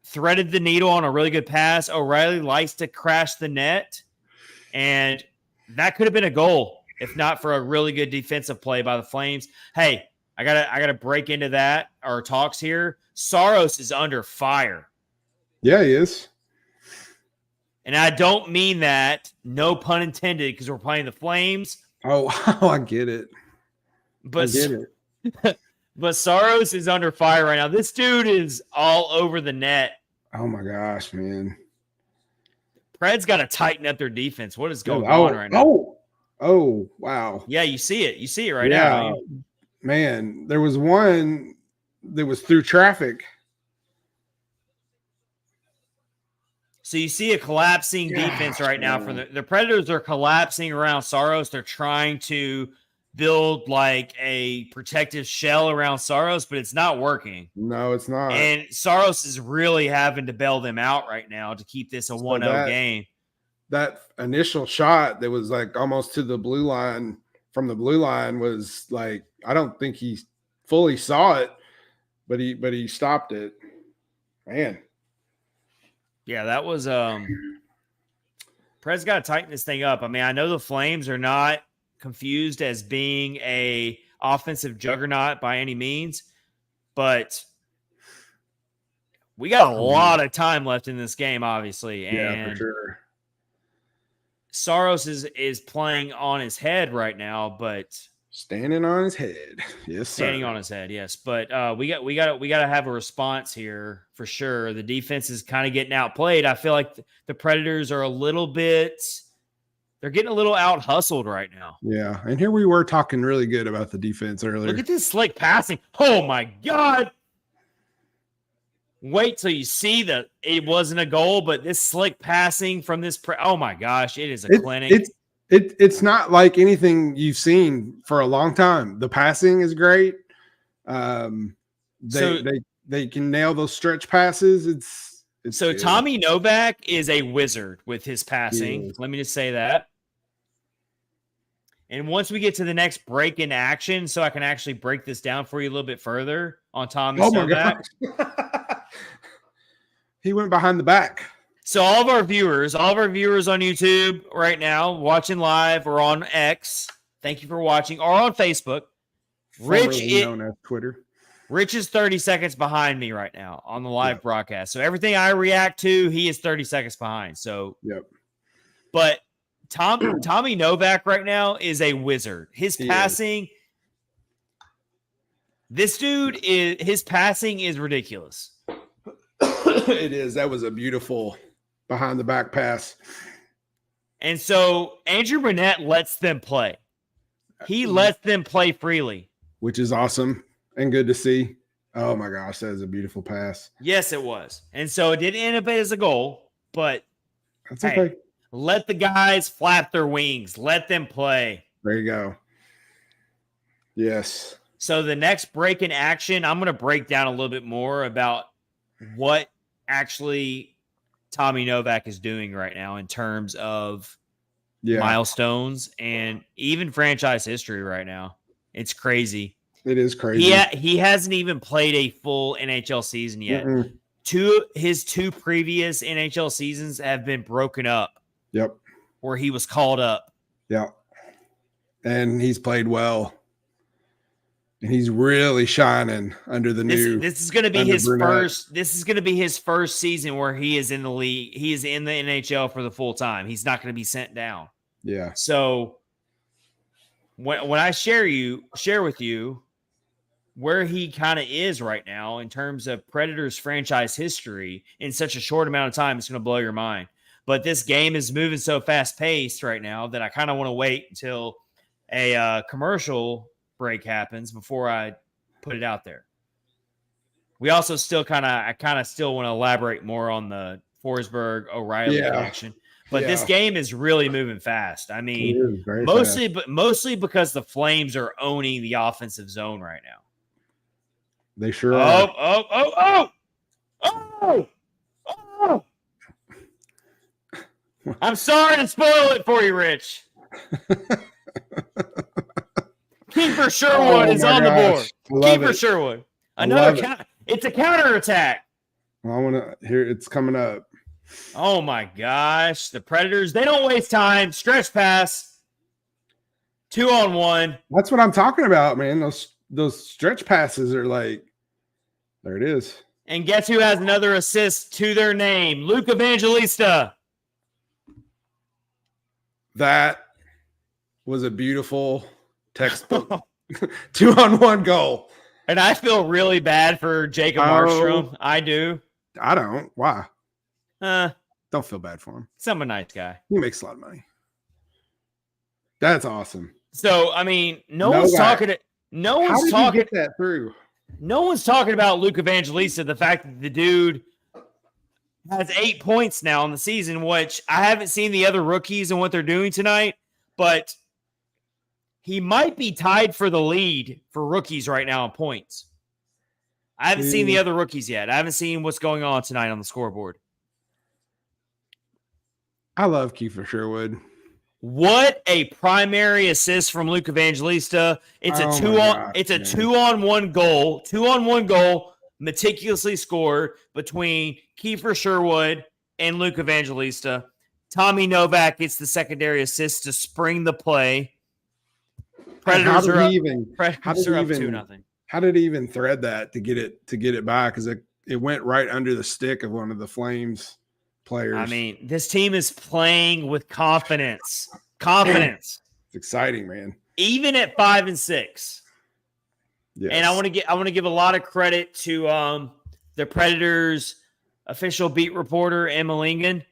threaded the needle on a really good pass. O'Reilly likes to crash the net. And that could have been a goal if not for a really good defensive play by the Flames. Hey, I gotta break into that, our talks here. Saros is under fire. Yeah, he is. And I don't mean that, no pun intended, because we're playing the Flames. Oh, I get it. But, I get it. But Saros is under fire right now. This dude is all over the net. Oh, my gosh, man. Preds got to tighten up their defense. What is going on right now? Oh, wow. Yeah, you see it. You see it right now. I mean, man, there was one that was through traffic. So you see a collapsing defense right now. For the Predators are collapsing around Saros. They're trying to build like a protective shell around Saros, but it's not working. No, it's not. And Saros is really having to bail them out right now to keep this a 1-0 game. That initial shot that was like almost to the blue line, from the blue line, was like, I don't think he fully saw it, but he stopped it. Man. Yeah, that was Preds got to tighten this thing up. I mean, I know the Flames are not confused as being a offensive juggernaut by any means, but we got a lot of time left in this game, obviously. And yeah, for sure. Saros is playing on his head right now, but standing on his head. Yes, standing on his head. Yes. But we got to have a response here for sure. The defense is kind of getting outplayed. I feel like the Predators are they're getting a little out hustled right now. Yeah. And here we were talking really good about the defense earlier. Look at this slick passing. Oh my God. Wait till you see that it wasn't a goal, but this slick passing from this. Oh my gosh. It is a clinic. It's not like anything you've seen for a long time. The passing is great. They can nail those stretch passes. It's so good. Tommy Novak is a wizard with his passing. Let me just say that. And once we get to the next break in action, so I can actually break this down for you a little bit further on Tommy Novak. He went behind the back. So all of our viewers on YouTube right now, watching live or on X, thank you for watching, or on Facebook. Known as Twitter. Rich is 30 seconds behind me right now on the live broadcast. So everything I react to, he is 30 seconds behind. So, but Tommy Novak right now is a wizard. His passing, his passing is ridiculous. It is. That was a beautiful behind the back pass. And so Andrew Burnett lets them play. He lets them play freely, which is awesome and good to see. Oh my gosh, that is a beautiful pass. Yes, it was. And so it didn't end up as a goal, but that's okay. Let the guys flap their wings. Let them play. There you go. Yes. So the next break in action, I'm going to break down a little bit more about what actually Tommy Novak is doing right now in terms of milestones and even franchise history right now. It's crazy. It is crazy. He hasn't even played a full NHL season yet. His two previous NHL seasons have been broken up. Yep. Where he was called up. Yep. And he's played well. And he's really shining under the new. This is going to be his first. This is going to be his first season where he is in the league. He is in the NHL for the full time. He's not going to be sent down. Yeah. So when I share with you where he kind of is right now in terms of Predators franchise history in such a short amount of time, it's going to blow your mind. But this game is moving so fast paced right now that I kind of want to wait until a commercial break happens before I put it out there. We also still I still want to elaborate more on the Forsberg O'Reilly connection. But this game is really moving fast. I mean, mostly because the Flames are owning the offensive zone right now. They sure are. Oh! I'm sorry to spoil it for you, Rich. Kiefer Sherwood is on the board. Kiefer Sherwood. It's a counterattack. Well, I want to hear it's coming up. Oh my gosh. The Predators, they don't waste time. Stretch pass. 2-on-1. That's what I'm talking about, man. Those stretch passes are like, there it is. And guess who has another assist to their name? Luke Evangelista. That was a beautiful textbook 2-on-1 goal. And I feel really bad for Jacob Markstrom. I do. I don't. Why? Don't feel bad for him. I'm a nice guy. He makes a lot of money. That's awesome. So, I mean, no one's talking get that through? No one's talking about Luke Evangelista, the fact that the dude has 8 points now in the season, which I haven't seen the other rookies and what they're doing tonight, but he might be tied for the lead for rookies right now in points. I haven't seen the other rookies yet. I haven't seen what's going on tonight on the scoreboard. I love Kiefer Sherwood. What a primary assist from Luke Evangelista. It's a 2-on-1 goal. 2-on-1 goal, meticulously scored between Kiefer Sherwood and Luke Evangelista. Tommy Novak gets the secondary assist to spring the play. Predators are up 2-0. How did he even thread that to get it by? Because it went right under the stick of one of the Flames players. I mean, this team is playing with confidence. It's exciting, man. Even at 5-6. Yes. And I want to give a lot of credit to the Predators official beat reporter, Emma Lingen.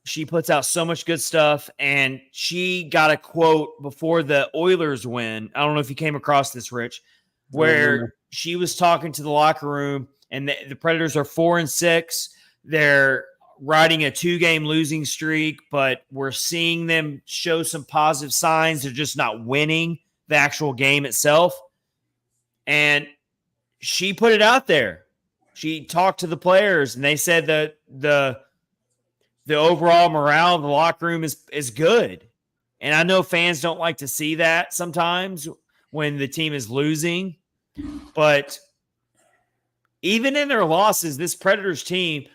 She puts out so much good stuff, and she got a quote before the Oilers win. I don't know if you came across this, Rich, where she was talking to the locker room, and the Predators are 4-6. They're riding a 2-game losing streak, but we're seeing them show some positive signs. They're just not winning the actual game itself. And she put it out there. She talked to the players, and they said that the overall morale of the locker room is good. And I know fans don't like to see that sometimes when the team is losing. But even in their losses, this Predators team,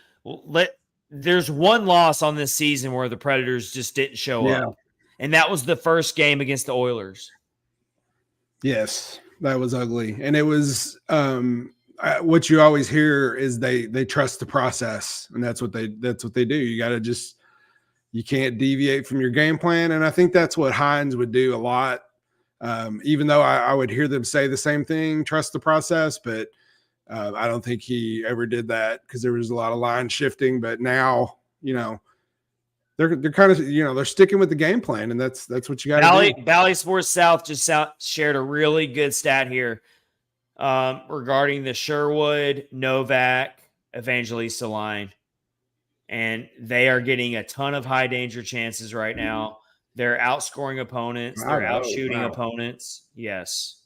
there's one loss on this season where the Predators just didn't show up. And that was the first game against the Oilers. Yes, that was ugly. And it was what you always hear is they trust the process, and that's what they do. You can't deviate from your game plan. And I think that's what Hines would do a lot. Even though I would hear them say the same thing, trust the process, but I don't think he ever did that because there was a lot of line shifting. But now, they're kind of, they're sticking with the game plan, and that's what you got to do. Valley Sports South just shared a really good stat here regarding the Sherwood, Novak, Evangelista line. And they are getting a ton of high danger chances right now. They're outscoring opponents. They're outshooting opponents. Yes.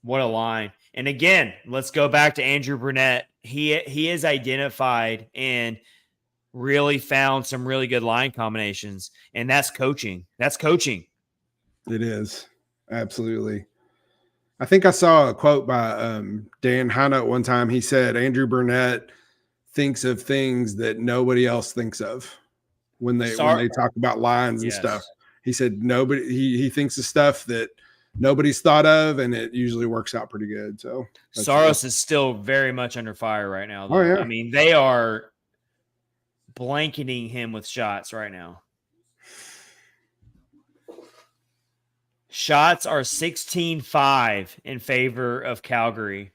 What a line. And again, let's go back to Andrew Burnett. He has identified and really found some really good line combinations, and that's coaching. That's coaching. It is. Absolutely. I think I saw a quote by Dan Hanna one time. He said Andrew Burnett thinks of things that nobody else thinks of when they talk about lines and stuff. He said he thinks of stuff that nobody's thought of, and it usually works out pretty good. So Saros is still very much under fire right now, though. Oh, yeah. I mean, they are blanketing him with shots right now. Shots are 16-5 in favor of Calgary.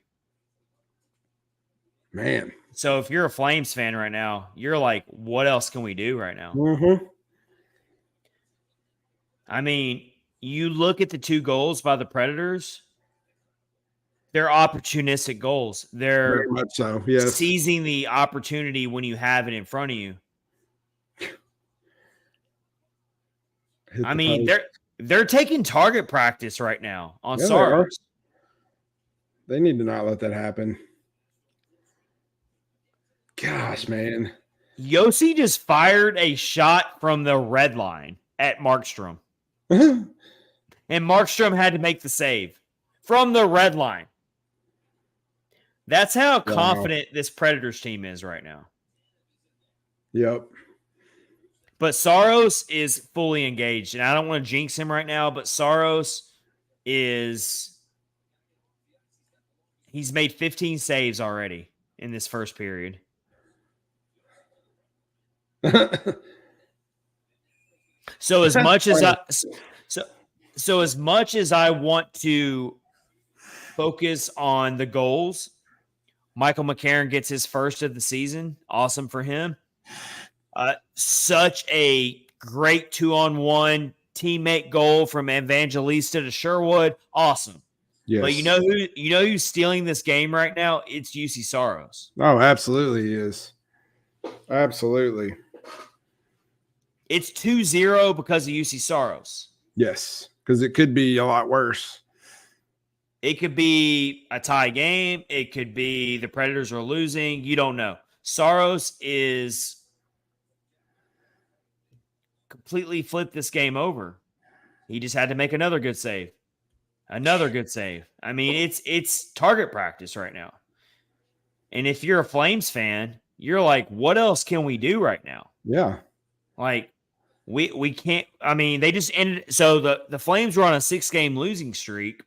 Man. So if you're a Flames fan right now, you're like, what else can we do right now? Mm-hmm. I mean, you look at the 2 goals by the Predators, they're opportunistic goals. They're very much so, yes. Seizing the opportunity when you have it in front of you. I mean, they're taking target practice right now on Saros. They need to not let that happen. Gosh, man. Yossi just fired a shot from the red line at Markstrom. And Markstrom had to make the save from the red line. That's how confident this Predators team is right now. Yep. But Saros is fully engaged, and I don't want to jinx him right now, but Saros he's made 15 saves already in this first period. So as much as as much as I want to focus on the goals, Michael McCarron gets his first of the season. Awesome for him. Such a great 2-on-1 teammate goal from Evangelista to Sherwood. Awesome. Yes. But you know who's stealing this game right now? It's UC Saros. Oh, absolutely he is. Absolutely. It's 2-0 because of UC Saros. Yes, because it could be a lot worse. It could be a tie game. It could be the Predators are losing. You don't know. Saros is completely flipped this game over. He just had to make another good save. Another good save. I mean, it's target practice right now. And if you're a Flames fan, you're like, what else can we do right now? Yeah. Like, we can't. I mean, they just ended. So the Flames were on a 6-game losing streak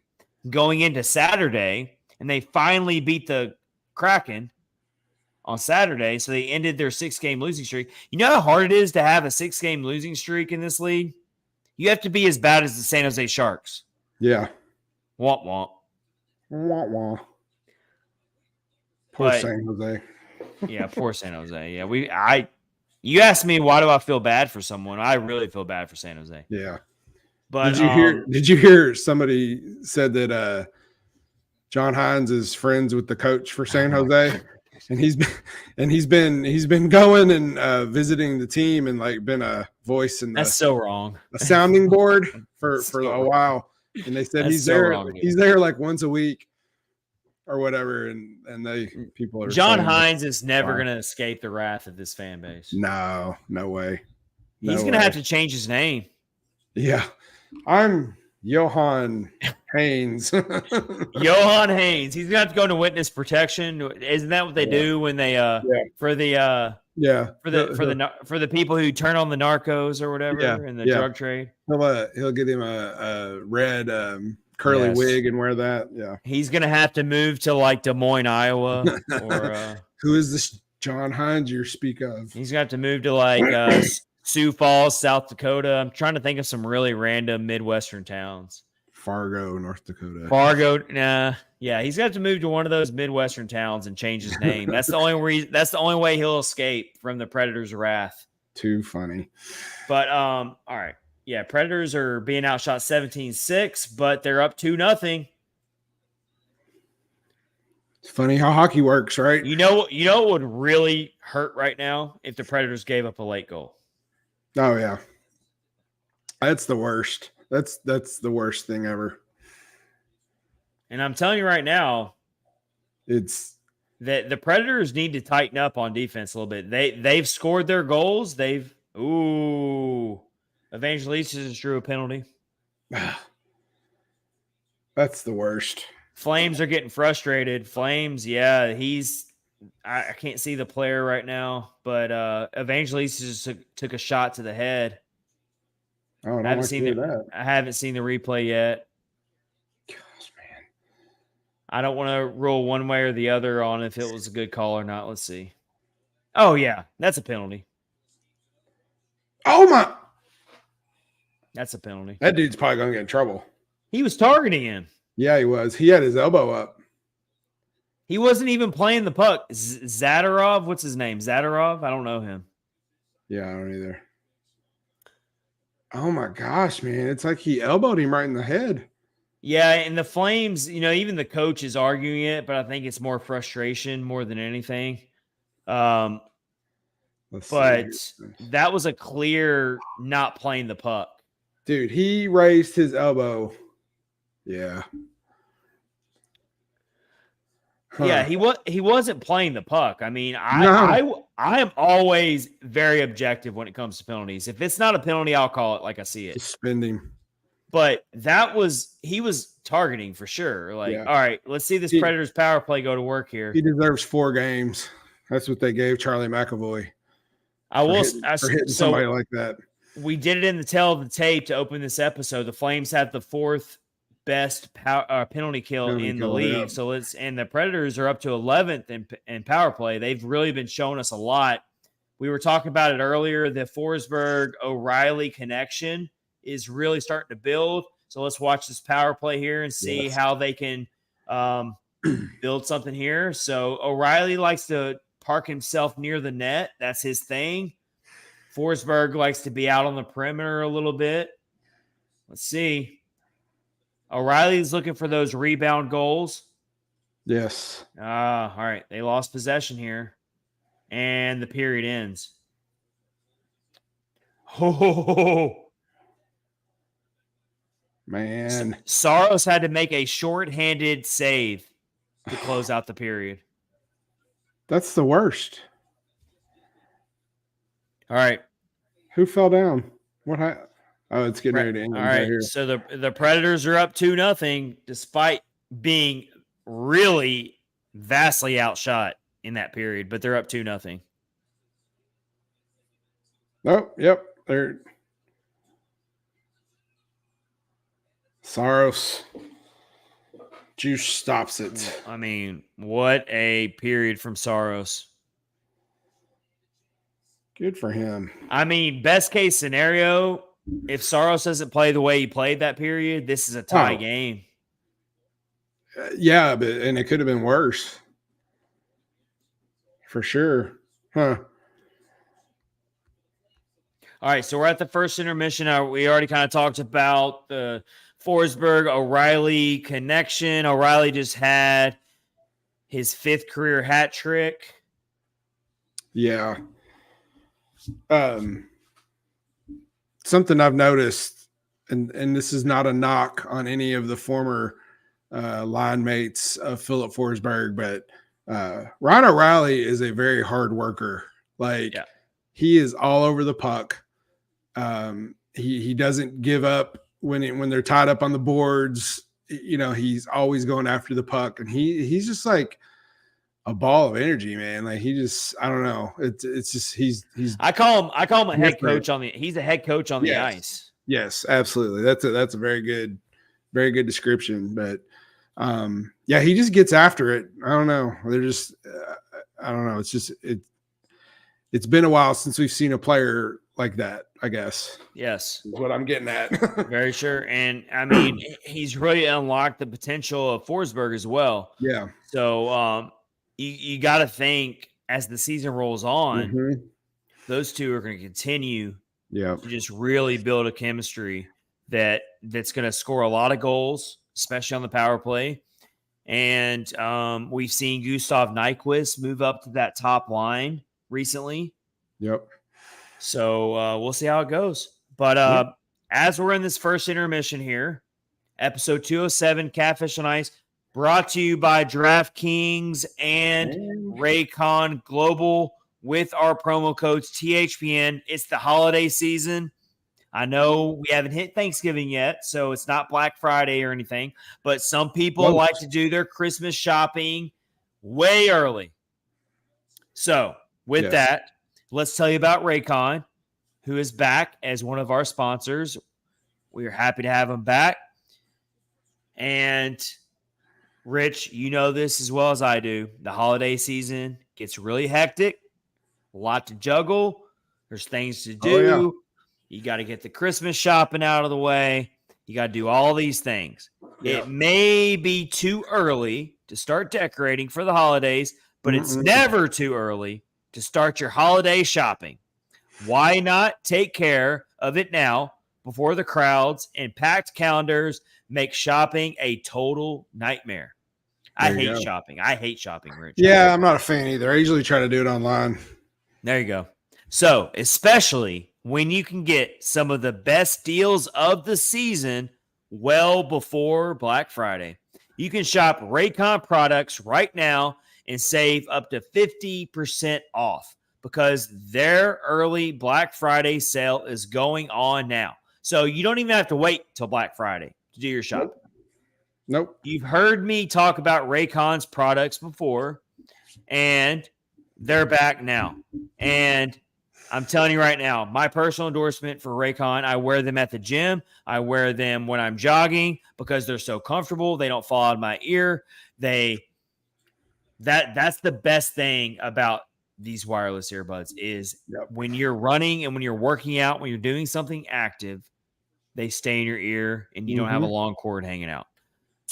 going into Saturday, and they finally beat the Kraken on Saturday. So they ended their 6-game losing streak. You know how hard it is to have a 6-game losing streak in this league? You have to be as bad as the San Jose Sharks. Yeah. Womp womp. Womp womp. Poor San Jose. Yeah, poor San Jose. Yeah, you asked me why do I feel bad for someone? I really feel bad for San Jose. Yeah. But did you hear somebody said that John Hines is friends with the coach for San Jose? And he's been going and visiting the team and like been a voice in that's so wrong. A sounding board for a while. And they said he's there like once a week or whatever. And people are John Hines is never going to escape the wrath of this fan base. No way. He's going to have to change his name. Yeah. I'm Johan Haynes. Johan Haynes. He's going to have to go into witness protection. Isn't that what they do when they for the people who turn on the narcos or whatever in the drug trade? He'll get him a red curly wig and wear that. Yeah. He's going to have to move to like Des Moines, Iowa or who is this John Hines you speak of? He's going to have to move to like Sioux Falls, South Dakota. I'm trying to think of some really random Midwestern towns. Fargo, North Dakota. Yeah, he's got to move to one of those Midwestern towns and change his name. That's the only reason. That's the only way he'll escape from the Predators' wrath. Too funny. But all right, yeah, Predators are being outshot 17-6, but they're up 2-0. It's funny how hockey works, right? You know what would really hurt right now if the Predators gave up a late goal. Oh yeah, that's the worst. That's the worst thing ever. And I'm telling you right now, It's that the Predators need to tighten up on defense a little bit. They've scored their goals. Evangelistas drew a penalty. that's the worst. Flames are getting frustrated. Flames, yeah, I can't see the player right now, but Evangelistas took a shot to the head. Oh, I haven't seen the replay yet. Gosh, man. I don't want to rule one way or the other on if it was a good call or not. Let's see. Oh, yeah, that's a penalty. Oh, my. That's a penalty. That dude's probably going to get in trouble. He was targeting him. Yeah, he was. He had his elbow up. He wasn't even playing the puck. Zadarov, what's his name? Zadarov? I don't know him. Yeah, I don't either. Oh, my gosh, man. It's like he elbowed him right in the head. Yeah, and the Flames, even the coach is arguing it, but I think it's more frustration more than anything. But that was a clear not playing the puck. Dude, he raised his elbow. Yeah. Huh. Yeah, he wasn't playing the puck. I mean, I am always very objective when it comes to penalties. If it's not a penalty, I'll call it like I see it. Just spend him. But he was targeting for sure. All right, let's see this Predators power play go to work here. He deserves 4 games. That's what they gave Charlie McAvoy. For hitting somebody like that. We did it in the tail of the tape to open this episode. The Flames had the 4th best penalty kill in the league. Yeah. And the Predators are up to 11th in power play. They've really been showing us a lot. We were talking about it earlier. The Forsberg O'Reilly connection is really starting to build. So let's watch this power play here and see how they can build something here. So O'Reilly likes to park himself near the net. That's his thing. Forsberg likes to be out on the perimeter a little bit. Let's see. O'Reilly's looking for those rebound goals. Yes. All right. They lost possession here. And the period ends. Oh, man. Saros had to make a shorthanded save to close out the period. That's the worst. All right. Who fell down? What happened? Oh, it's getting ready to end. All right. Here. So the Predators are up 2-0 despite being really vastly outshot in that period, but they're up 2-0. Oh, yep. They're Saros. Juice stops it. I mean, what a period from Saros. Good for him. I mean, best case scenario, if Saros doesn't play the way he played that period, this is a tie game. Yeah, and it could have been worse. For sure. Huh. All right, so we're at the first intermission. We already kind of talked about the Forsberg O'Reilly connection. O'Reilly just had his 5th career hat trick. Yeah. Something I've noticed, and this is not a knock on any of the former line mates of Philip Forsberg, but Ryan O'Reilly is a very hard worker. He is all over the puck. He doesn't give up when they're tied up on the boards. He's always going after the puck, and he's just like a ball of energy, man. Like I don't know. It's just he's. I call him a head coach he's a head coach on the ice. Yes, absolutely. That's a very good description. But he just gets after it. I don't know. They're just I don't know. It's just it's been a while since we've seen a player like that, I guess. Yes. Is what I'm getting at. Very sure. And I mean, he's really unlocked the potential of Forsberg as well. Yeah. So you got to think as the season rolls on, those two are going to continue to just really build a chemistry that's going to score a lot of goals, especially on the power play. And we've seen Gustav Nyquist move up to that top line recently. Yep. So we'll see how it goes. But as we're in this first intermission here, episode 207, Catfish on Ice, brought to you by DraftKings and Raycon Global with our promo codes THPN. It's the holiday season. I know we haven't hit Thanksgiving yet, so it's not Black Friday or anything, but some people like to do their Christmas shopping way early. So with that, let's tell you about Raycon, who is back as one of our sponsors. We are happy to have him back. And Rich, you know this as well as I do. The holiday season gets really hectic, a lot to juggle. There's things to do. Oh, yeah. You got to get the Christmas shopping out of the way. You got to do all these things. Yeah. It may be too early to start decorating for the holidays, but it's never too early to start your holiday shopping. Why not take care of it now before the crowds and packed calendars make shopping a total nightmare? I hate shopping. I hate shopping, Rich. Yeah, I'm not a fan either. I usually try to do it online. There you go. So, especially when you can get some of the best deals of the season well before Black Friday. You can shop Raycon products right now and save up to 50% off because their early Black Friday sale is going on now. So you don't even have to wait till Black Friday to do your shopping. Nope. You've heard me talk about Raycon's products before, and they're back now. And I'm telling you right now, my personal endorsement for Raycon, I wear them at the gym. I wear them when I'm jogging because they're so comfortable. They don't fall out of my ear. That's the best thing about these wireless earbuds is when you're running and when you're working out, when you're doing something active, they stay in your ear and you don't have a long cord hanging out.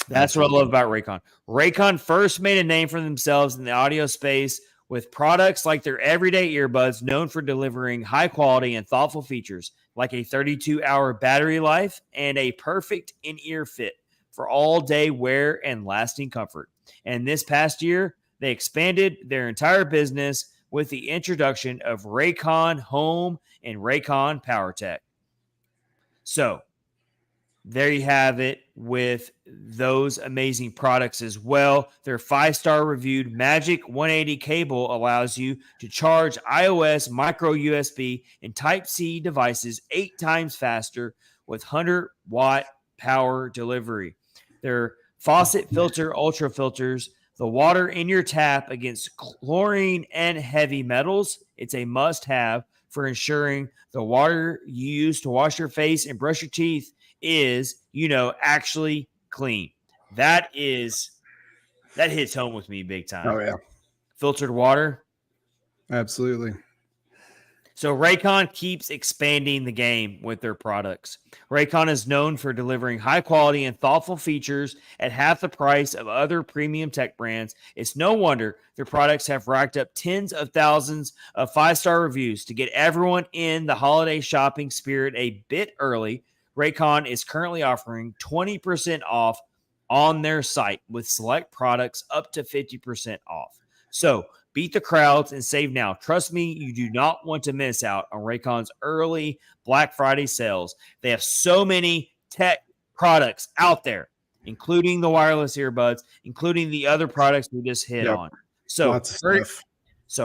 That's what I love about Raycon. Raycon first made a name for themselves in the audio space with products like their everyday earbuds known for delivering high quality and thoughtful features like a 32-hour battery life and a perfect in-ear fit for all-day wear and lasting comfort. And this past year, they expanded their entire business with the introduction of Raycon Home and Raycon PowerTech. So there you have it with those amazing products as well. Their 5-star reviewed Magic 180 cable allows you to charge iOS, micro USB, and Type-C devices 8 times faster with 100-watt power delivery. Their faucet filter ultra filters the water in your tap against chlorine and heavy metals. It's a must-have for ensuring the water you use to wash your face and brush your teeth is, actually clean. That hits home with me big time. Oh, yeah. Filtered water. Absolutely. So Raycon keeps expanding the game with their products. Raycon is known for delivering high quality and thoughtful features at half the price of other premium tech brands. It's no wonder their products have racked up tens of thousands of 5-star reviews. To get everyone in the holiday shopping spirit a bit early, Raycon is currently offering 20% off on their site with select products up to 50% off. So beat the crowds and save now. Trust me, you do not want to miss out on Raycon's early Black Friday sales. They have so many tech products out there, including the wireless earbuds, including the other products we just hit on. So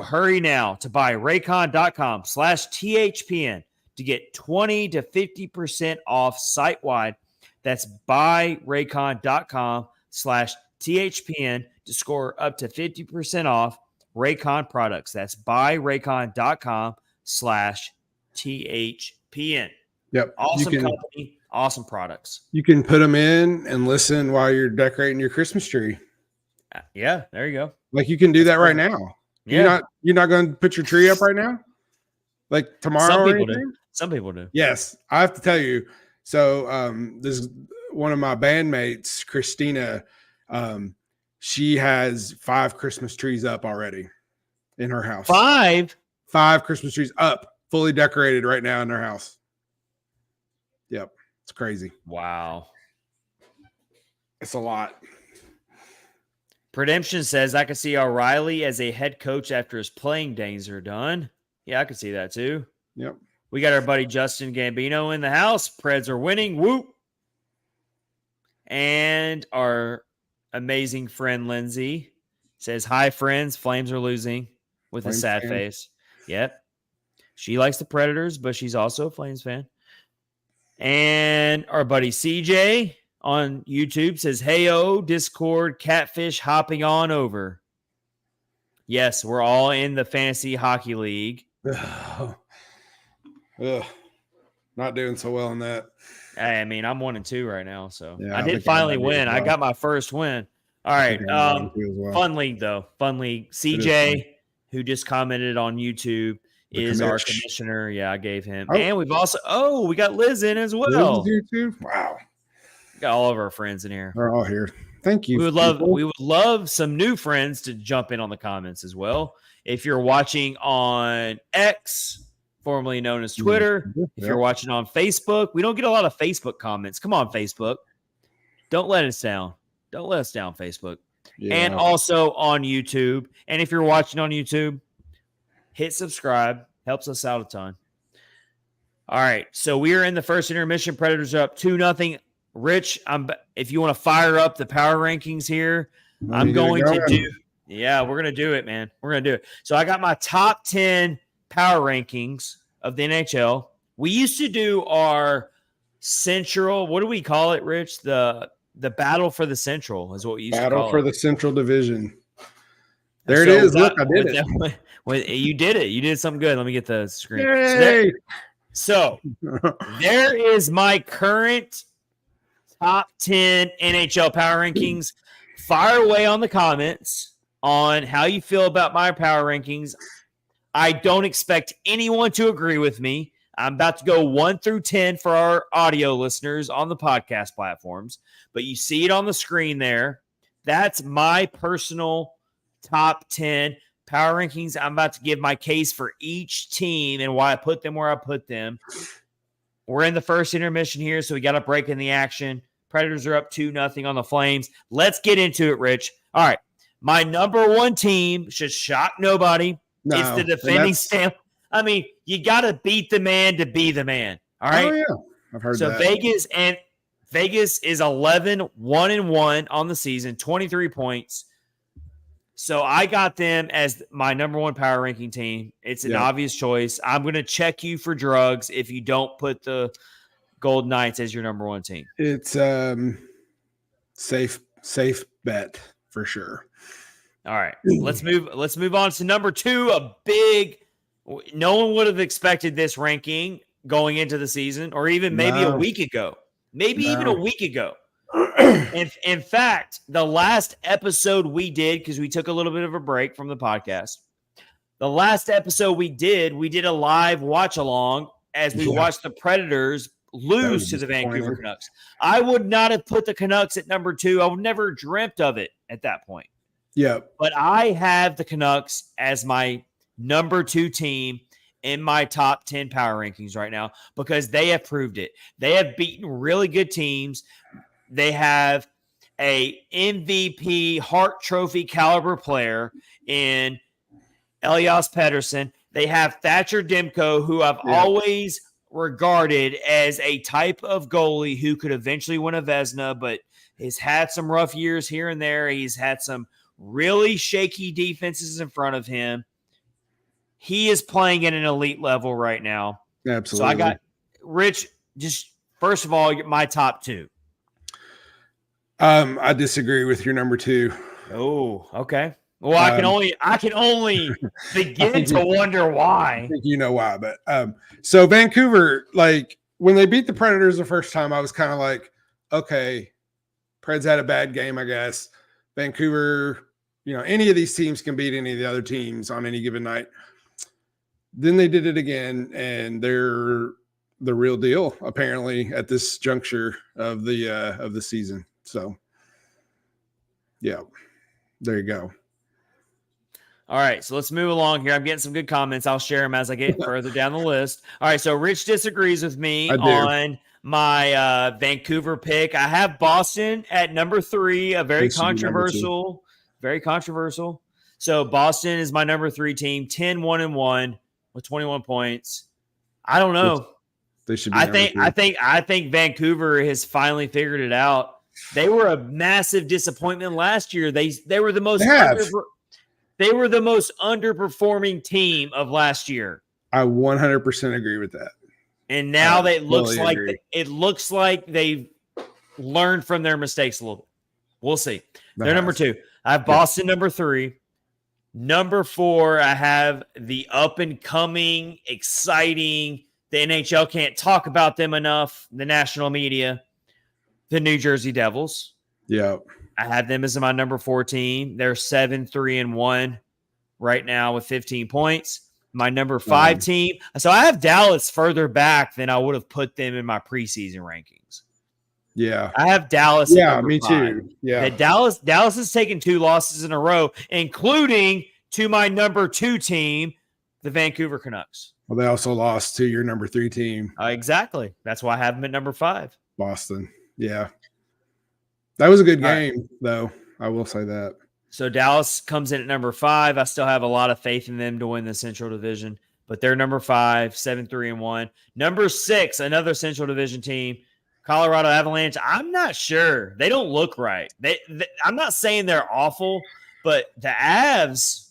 hurry now to buy Raycon.com/THPN to get 20 to 50% off site-wide. That's buyraycon.com/THPN to score up to 50% off Raycon products. That's buyraycon.com/THPN. Yep. Awesome company, awesome products. You can put them in and listen while you're decorating your Christmas tree. Yeah, there you go. Like you can do that right now. Yeah. You're not going to put your tree up right now? Like tomorrow? Some people do. Yes. I have to tell you. So this is one of my bandmates, Christina. She has 5 Christmas trees up already in her house. 5 Christmas trees up, fully decorated right now in her house. Yep. It's crazy. Wow. It's a lot. Redemption says, I can see O'Reilly as a head coach after his playing days are done. Yeah, I can see that too. Yep. We got our buddy Justin Gambino in the house. Preds are winning. Whoop. And our amazing friend Lindsay says, "Hi, friends. Flames are losing," with a sad fan. face. Yep. She likes the Predators, but she's also a Flames fan. And our buddy CJ on YouTube says, "Heyo, Discord, catfish hopping on over." Yes, we're all in the fantasy hockey league. Ugh. Not doing so well in that. I mean, I'm 1-2 right now, so Yeah, I I did think finally I might be win. as I well. got my first win. All I right, think I'm 1-2 as well. fun league though. Fun league. CJ, who just commented on YouTube, is our commissioner. Yeah, I gave him, and we've also we got Liz in as well. Liz is here too. Wow, got all of our friends in here. They're all here. Thank you. We would love some new friends to jump in on the comments as well. If you're watching on X, formerly known as Twitter, if you're watching on Facebook, we don't get a lot of Facebook comments. Come on, Facebook. Don't let us down. Don't let us down, Facebook. Yeah. And also on YouTube. And if you're watching on YouTube, hit subscribe. Helps us out a ton. All right. So we are in the first intermission. Predators are up 2-0. Rich, if you want to fire up the power rankings here, I'm going to do. Yeah, we're going to do it, man. We're going to do it. So I got my top 10 power rankings of the NHL. We used to do our Central. What do we call it, Rich? The battle for the Central is what we used to call it. Battle for the Central Division. There it is. Look, I did it. You did it. You did something good. Let me get the screen. Yay! So there is my current top 10 NHL power rankings. Fire away on the comments on how you feel about my power rankings. I don't expect anyone to agree with me. I'm about to go 1 through 10 for our audio listeners on the podcast platforms, but you see it on the screen there. That's my personal top 10 power rankings. I'm about to give my case for each team and why I put them where I put them. We're in the first intermission here, so we got a break in the action. Predators are up 2-0 on the Flames. Let's get into it, Rich. All right. My number one team should shock nobody. No, it's the defending Stanley. I mean, you got to beat the man to be the man. All right. Oh, yeah. I've heard that. So Vegas is 11-1-1 on the season, 23 points. So I got them as my number one power ranking team. It's an obvious choice. I'm going to check you for drugs if you don't put the Golden Knights as your number one team. It's safe bet for sure. All right, let's move on to number two. No one would have expected this ranking going into the season, or even maybe a week ago. Even a week ago. In fact, the last episode we did, because we took a little bit of a break from the podcast. The last episode we did a live watch along as we watched the Predators lose to the Vancouver Canucks. I would not have put the Canucks at number two. I would never dreamt of it at that point. Yeah. But I have the Canucks as my number two team in my top 10 power rankings right now because they have proved it. They have beaten really good teams. They have a MVP Hart Trophy caliber player in Elias Pettersson. They have Thatcher Demko, who I've always regarded as a type of goalie who could eventually win a Vezina, but has had some rough years here and there. He's had some really shaky defenses in front of him. He is playing at an elite level right now. Absolutely. So I got Rich, just first of all, my top two. I disagree with your number two. Oh, okay. Well, I can only begin to wonder why. I think you know why, but so Vancouver, like when they beat the Predators the first time, I was kind of like, okay, Preds had a bad game, I guess. Vancouver, any of these teams can beat any of the other teams on any given night. Then they did it again, and they're the real deal, apparently, at this juncture of the season. So, yeah, there you go. All right, so let's move along here. I'm getting some good comments. I'll share them as I get further down the list. All right, so Rich disagrees with me on my Vancouver pick. I have Boston at number 3, very controversial. So Boston is my number 3 team, 10-1-1 with 21 points. I don't know. They should be I think Vancouver has finally figured it out. They were a massive disappointment last year. They were the most they were the most underperforming team of last year. I 100% agree with that. And now it looks like they've learned from their mistakes a little bit. We'll see. They're number 2. I have Boston number 3. Number 4, I have the up-and-coming, exciting, the NHL can't talk about them enough, the national media, the New Jersey Devils. Yeah. I have them as my number 4 team. They're 7-3-1 right now with 15 points. My number 5 team. So I have Dallas further back than I would have put them in my preseason rankings. Yeah. I have Dallas. Yeah, me 5. Too. Yeah. Dallas has taken 2 losses in a row, including to my number 2 team, the Vancouver Canucks. Well, they also lost to your number 3 team. Exactly. That's why I have them at number 5. Boston. Yeah. That was a good game, though. I will say that. So Dallas comes in at number 5. I still have a lot of faith in them to win the Central Division, but they're number 5, 7-3-1. Number 6, another Central Division team, Colorado Avalanche. I'm not sure. They don't look right. I'm not saying they're awful, but the Avs.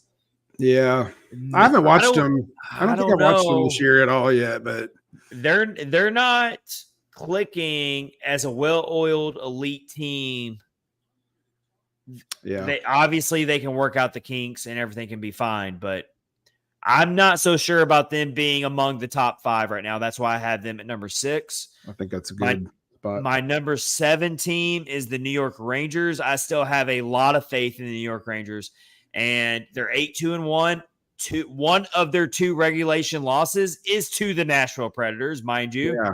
Yeah, I haven't watched them. I don't think I've watched them this year at all yet, but they're not clicking as a well-oiled elite team. Yeah, they can work out the kinks and everything can be fine, but I'm not so sure about them being among the top 5 right now. That's why I had them at number 6. I think that's a good spot. My number 7 team is the New York Rangers. I still have a lot of faith in the New York Rangers, and they're 8-2-1. One of their 2 regulation losses is to the Nashville Predators, mind you. Yeah.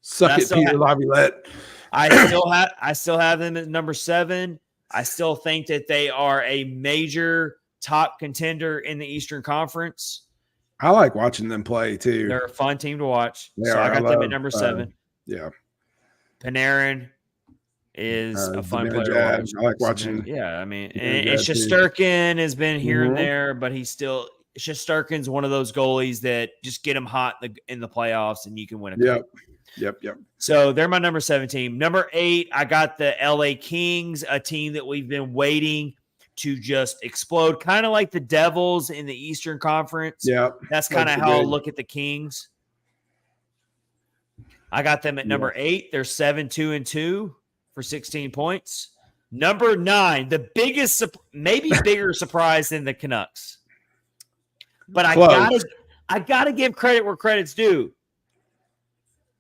Suck it, Peter Laviolette. I still have them at number 7. I still think that they are a major top contender in the Eastern Conference. I like watching them play too. They're a fun team to watch. I got them at number 7. Yeah. Panarin is a fun player to watch. I like watching. Yeah, I mean, and Shesterkin has been here and there, but Shesterkin's one of those goalies that just get him hot in the playoffs and you can win a cup. Yep. So they're my number 7 team. Number 8, I got the LA Kings, a team that we've been waiting to just explode, kind of like the Devils in the Eastern Conference. Yeah. That's kind of how I look at the Kings. I got them at number 8. They're 7-2-2 for 16 points. Number 9, the biggest, maybe bigger surprise than the Canucks. But I gotta give credit where credit's due.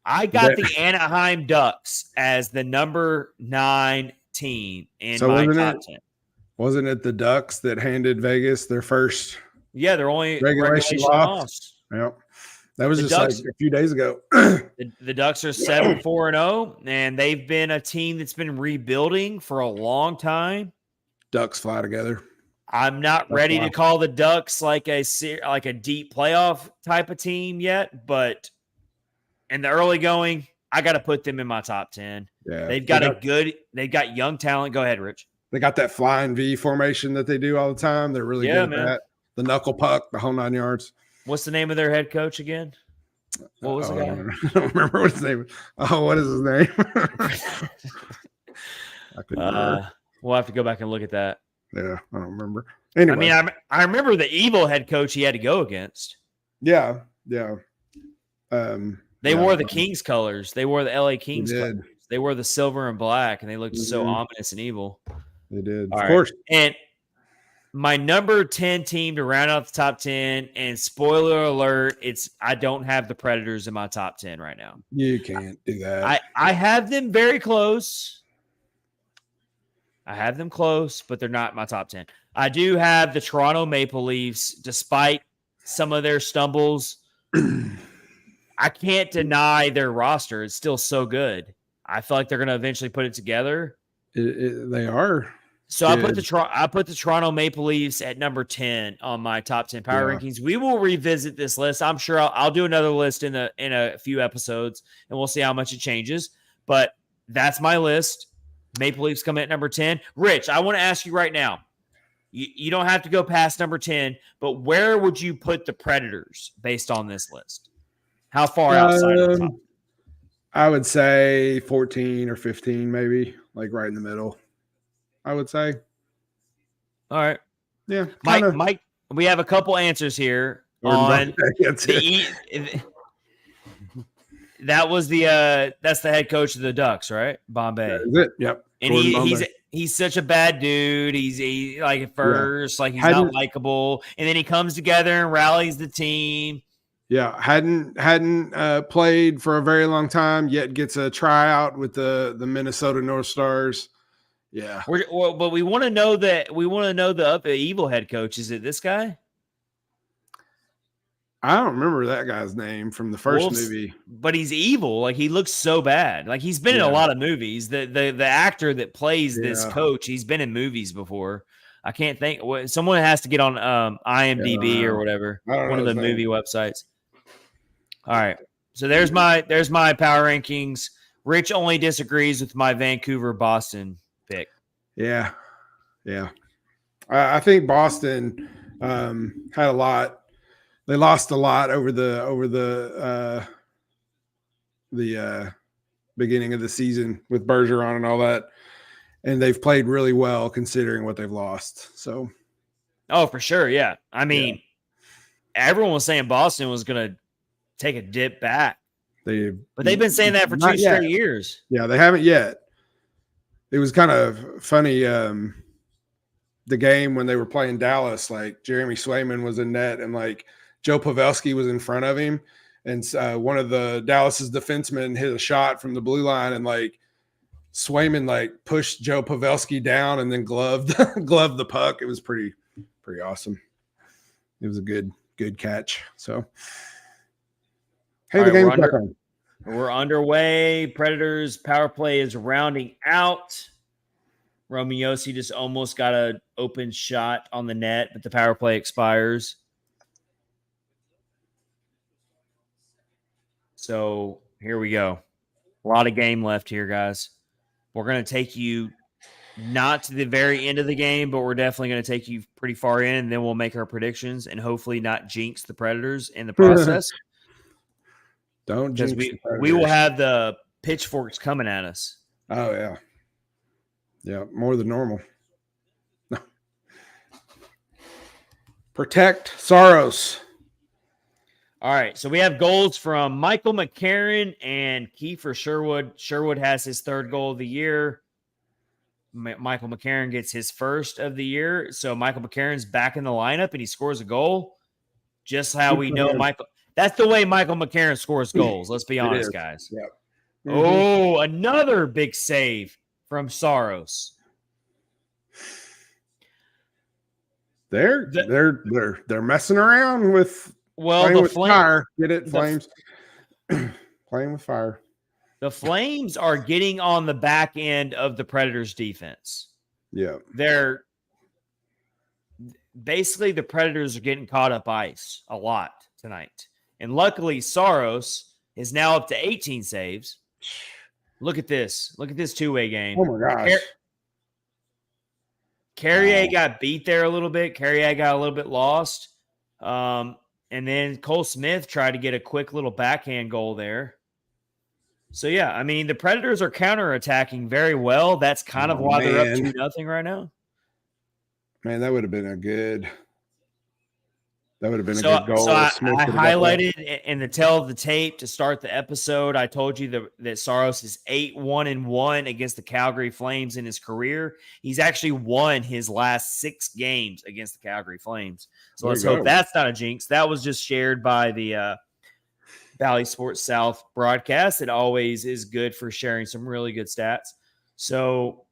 I got the Anaheim Ducks as the number 9 team in my top 10. Wasn't it the Ducks that handed Vegas their first? Yeah, their only regulation loss. Yep. That was like a few days ago. The Ducks are 7-4-0, and they've been a team that's been rebuilding for a long time. Ducks fly together. I'm not ready to call the Ducks like a deep playoff type of team yet, but in the early going, I got to put them in my top 10. Yeah, they've got young talent. Go ahead, Rich. They got that flying V formation that they do all the time. They're really good at that. The knuckle puck, the whole 9 yards. What's the name of their head coach again? What was the guy? I don't remember what his name is. Oh, what is his name? I couldn't remember. We'll have to go back and look at that. Yeah, I don't remember. Anyway. I mean, I remember the evil head coach he had to go against. Yeah. They wore the Kings colors. They wore the LA Kings colors. They wore the silver and black, and they looked so ominous and evil. They did. All of course. And my number 10 team to round out the top 10, and spoiler alert, I don't have the Predators in my top 10 right now. You can't do that. I have them very close. I have them close, but they're not my top 10. I do have the Toronto Maple Leafs, despite some of their stumbles. I can't deny their roster. It's still so good. I feel like they're going to eventually put it together. They are. So I put the Toronto Maple Leafs at number 10 on my top 10 power rankings. We will revisit this list. I'm sure I'll do another list in a few episodes, and we'll see how much it changes. But that's my list. Maple Leafs come in at number 10. Rich, I want to ask you right now. You don't have to go past number 10, but where would you put the Predators based on this list? How far outside of the top? I would say 14 or 15, maybe, like right in the middle. I would say. All right. Yeah. Mike, we have a couple answers here on that was that's the head coach of the Ducks, right? Bombay. That is it. Yep. And he's such a bad dude. He's like at first, like he's not likable, and then he comes together and rallies the team. Yeah, hadn't played for a very long time, yet gets a tryout with the Minnesota North Stars. Yeah, but we want to know that the evil head coach. Is it this guy? I don't remember that guy's name from the first movie, but he's evil. Like he looks so bad. Like he's been in a lot of movies. The actor that plays this coach, he's been in movies before. I can't think. Someone has to get on IMDb or whatever, one of the movie websites. All right, so there's my power rankings. Rich only disagrees with my Vancouver Boston pick. Yeah. I think Boston had a lot. They lost a lot over the beginning of the season with Bergeron and all that, and they've played really well considering what they've lost. So, for sure, yeah. I mean, everyone was saying Boston was going to take a dip back, but they've been saying that for 2 straight years. Yeah, they haven't yet. It was kind of funny. The game when they were playing Dallas, like Jeremy Swayman was in net and like Joe Pavelski was in front of him, and one of the Dallas's defensemen hit a shot from the blue line, and like Swayman like pushed Joe Pavelski down and then gloved the puck. It was pretty awesome. It was a good catch. So, hey, the game's back on. We're underway. Predators power play is rounding out. Roman Josi just almost got an open shot on the net, but the power play expires. So here we go. A lot of game left here, guys. We're going to take you not to the very end of the game, but we're definitely going to take you pretty far in, and then we'll make our predictions and hopefully not jinx the Predators in the process. Don't jinx the Predators. We will have the pitchforks coming at us. Oh, yeah. Yeah, more than normal. Protect Saros. All right, so we have goals from Michael McCarron and Kiefer Sherwood. Sherwood has his third goal of the year. Michael McCarron gets his first of the year. So Michael McCarron's back in the lineup and he scores a goal. Just how we know Michael. That's the way Michael McCarron scores goals. Let's be honest, guys. Yep. Mm-hmm. Oh, another big save from Saros. They're messing around with fire. Get it, Flames? Playing with fire. The Flames are getting on the back end of the Predators' defense. Yeah. They're basically the Predators are getting caught up ice a lot tonight. And luckily, Saros is now up to 18 saves. Look at this. Look at this two-way game. Oh, my gosh. Carrier got beat there a little bit. Carrier got a little bit lost. And then Cole Smith tried to get a quick little backhand goal there. So, yeah, I mean, the Predators are counterattacking very well. That's kind of why they're up 2-0 right now. Man, that would have been a good goal. So I highlighted in the tail of the tape to start the episode. I told you that Saros is 8-1-1 against the Calgary Flames in his career. He's actually won his last 6 games against the Calgary Flames. So let's hope that's not a jinx. That was just shared by the Valley Sports South broadcast. It always is good for sharing some really good stats. So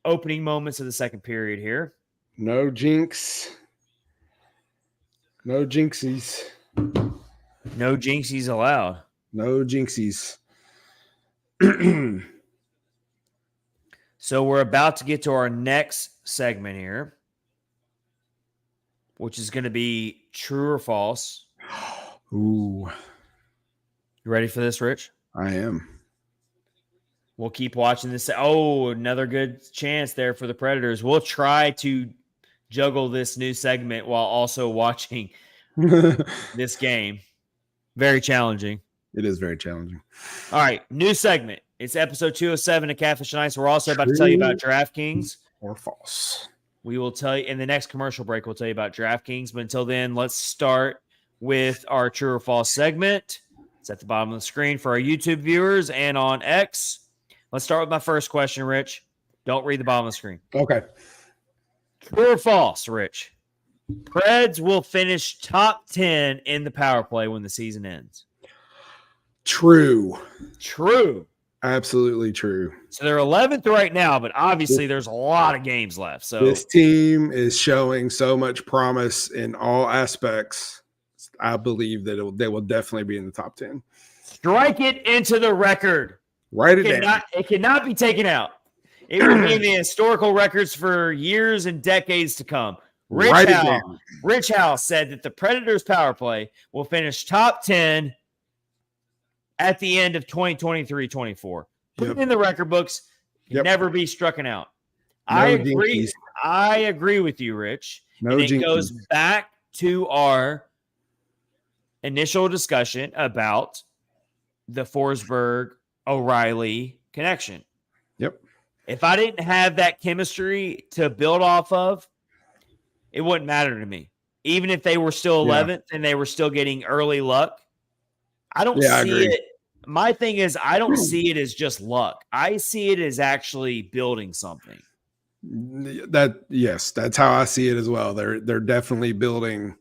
opening moments of the second period here. No jinx. No jinxies. No jinxies allowed. No jinxies. So we're about to get to our next segment here, which is going to be true or false. Ooh. You ready for this, Rich? I am. We'll keep watching this. Oh, another good chance there for the Predators. We'll try to juggle this new segment while also watching this game. Very challenging. It is very challenging. All right, new segment. It's episode 207 of Catfish and Ice. We're also about to tell you about DraftKings. Or false. We will tell you in the next commercial break, we'll tell you about DraftKings. But until then, let's start with our true or false segment. It's at the bottom of the screen for our YouTube viewers and on X. Let's start with my first question, Rich. Don't read the bottom of the screen. Okay. True or false, Rich? Preds will finish top 10 in the power play when the season ends. True. True. Absolutely true. So they're 11th right now, but obviously there's a lot of games left. So this team is showing so much promise in all aspects. I believe that they will definitely be in the top 10. Strike it into the record. Write it down. It cannot be taken out. It will be in the historical records for years and decades to come. Rich House said that the Predators power play will finish top 10 at the end of 2023-24. Put it in the record books. Never be struck out. I agree with you, Rich. And it goes back to our initial discussion about the Forsberg O'Reilly connection. Yep. If I didn't have that chemistry to build off of, it wouldn't matter to me. Even if they were still 11th and they were still getting early luck, I don't see it. My thing is, I don't see it as just luck. I see it as actually building something. That's how I see it as well. They're definitely building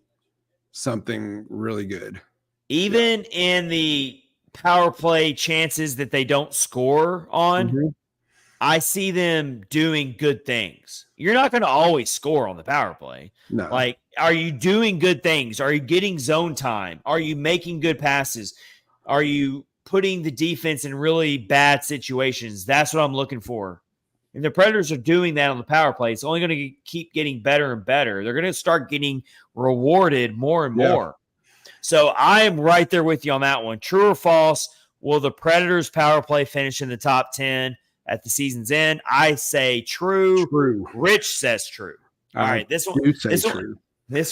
something really good. Even in the power play chances that they don't score on, I see them doing good things. You're not going to always score on the power play. No. Like, are you doing good things? Are you getting zone time? Are you making good passes? Are you putting the defense in really bad situations? That's what I'm looking for. And the Predators are doing that on the power play. It's only going to keep getting better and better. They're going to start getting rewarded more and more. So I am right there with you on that one. True or false? Will the Predators power play finish in the top 10 at the season's end? I say true. True. Rich says true. All right, this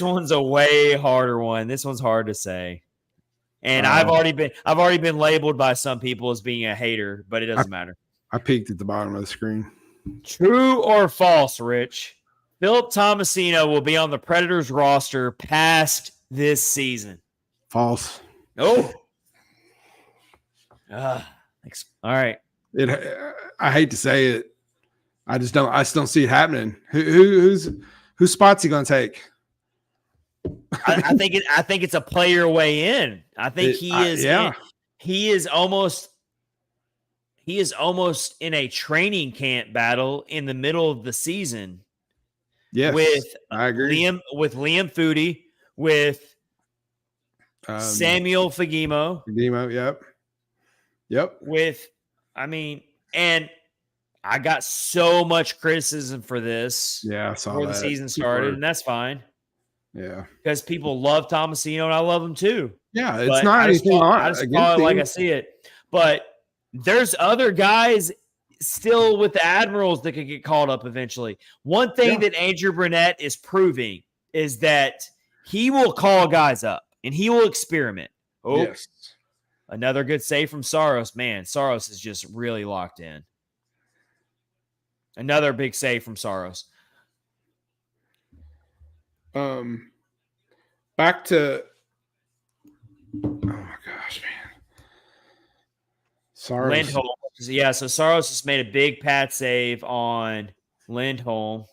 one's a way harder one. This one's hard to say. And I've already been labeled by some people as being a hater, but it doesn't matter. I peeked at the bottom of the screen. True or false, Rich? Philip Tomasino will be on the Predators roster past this season. False. Oh. All right. I hate to say it. I just don't see it happening. Whose spot's he going to take? I think it's a player way in. I think he is almost in a training camp battle in the middle of the season. Yes, I agree. Liam Foudy, with Samuel Fagemo. Yep. And I got so much criticism for this. Yeah, I saw before that. The season started, and that's fine. Yeah, because people love Tomasino, and I love him too. Yeah, it's not anything on. I just call it like I see it. But there's other guys still with the Admirals that could get called up eventually. One thing that Andrew Brunette is proving is that he will call guys up and he will experiment. Oh, yes. Another good save from Saros. Man, Saros is just really locked in. Another big save from Saros. Back to oh my gosh, man. Saros. Lindholm. Yeah, so Saros just made a big pad save on Lindholm.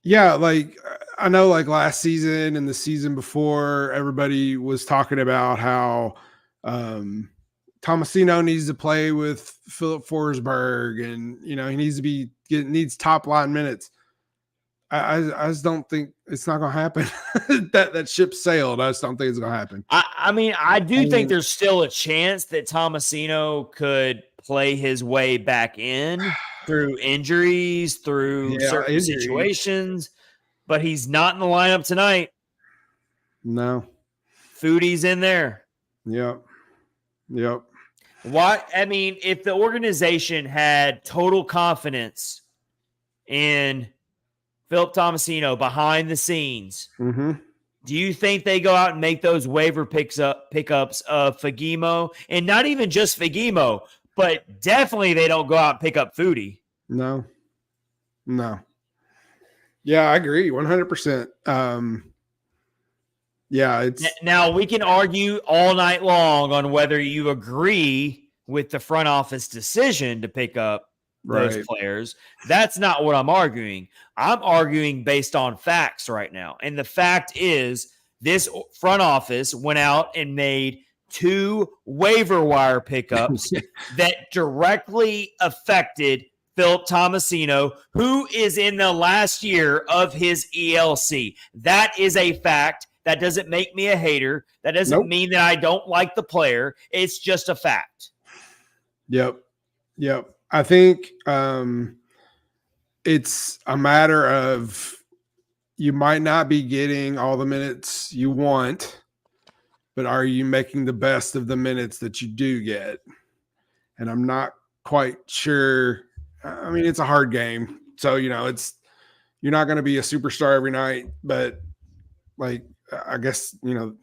Yeah, like I know like last season and the season before, everybody was talking about how Tomasino needs to play with Philip Forsberg, and he needs top line minutes. I just don't think it's not going to happen. that ship sailed. I just don't think it's going to happen. I do think there's still a chance that Tomasino could play his way back in through injuries, through certain situations, but he's not in the lineup tonight. No. Foodie's in there. Yep. If the organization had total confidence in Philip Tomasino behind the scenes, Do you think they go out and make those waiver pickups of Fagemo, and not even just Fagemo, but definitely they don't go out and pick up Foodie? No. Yeah, I agree 100%. Yeah, it's now we can argue all night long on whether you agree with the front office decision to pick up those players. That's not what I'm arguing. I'm arguing based on facts right now. And the fact is this front office went out and made 2 waiver wire pickups that directly affected Phil Tomasino, who is in the last year of his ELC. That is a fact. That doesn't make me a hater. That doesn't mean that I don't like the player. It's just a fact. Yep. I think it's a matter of you might not be getting all the minutes you want, but are you making the best of the minutes that you do get? And I'm not quite sure. I mean, it's a hard game. So, you're not going to be a superstar every night, but I guess,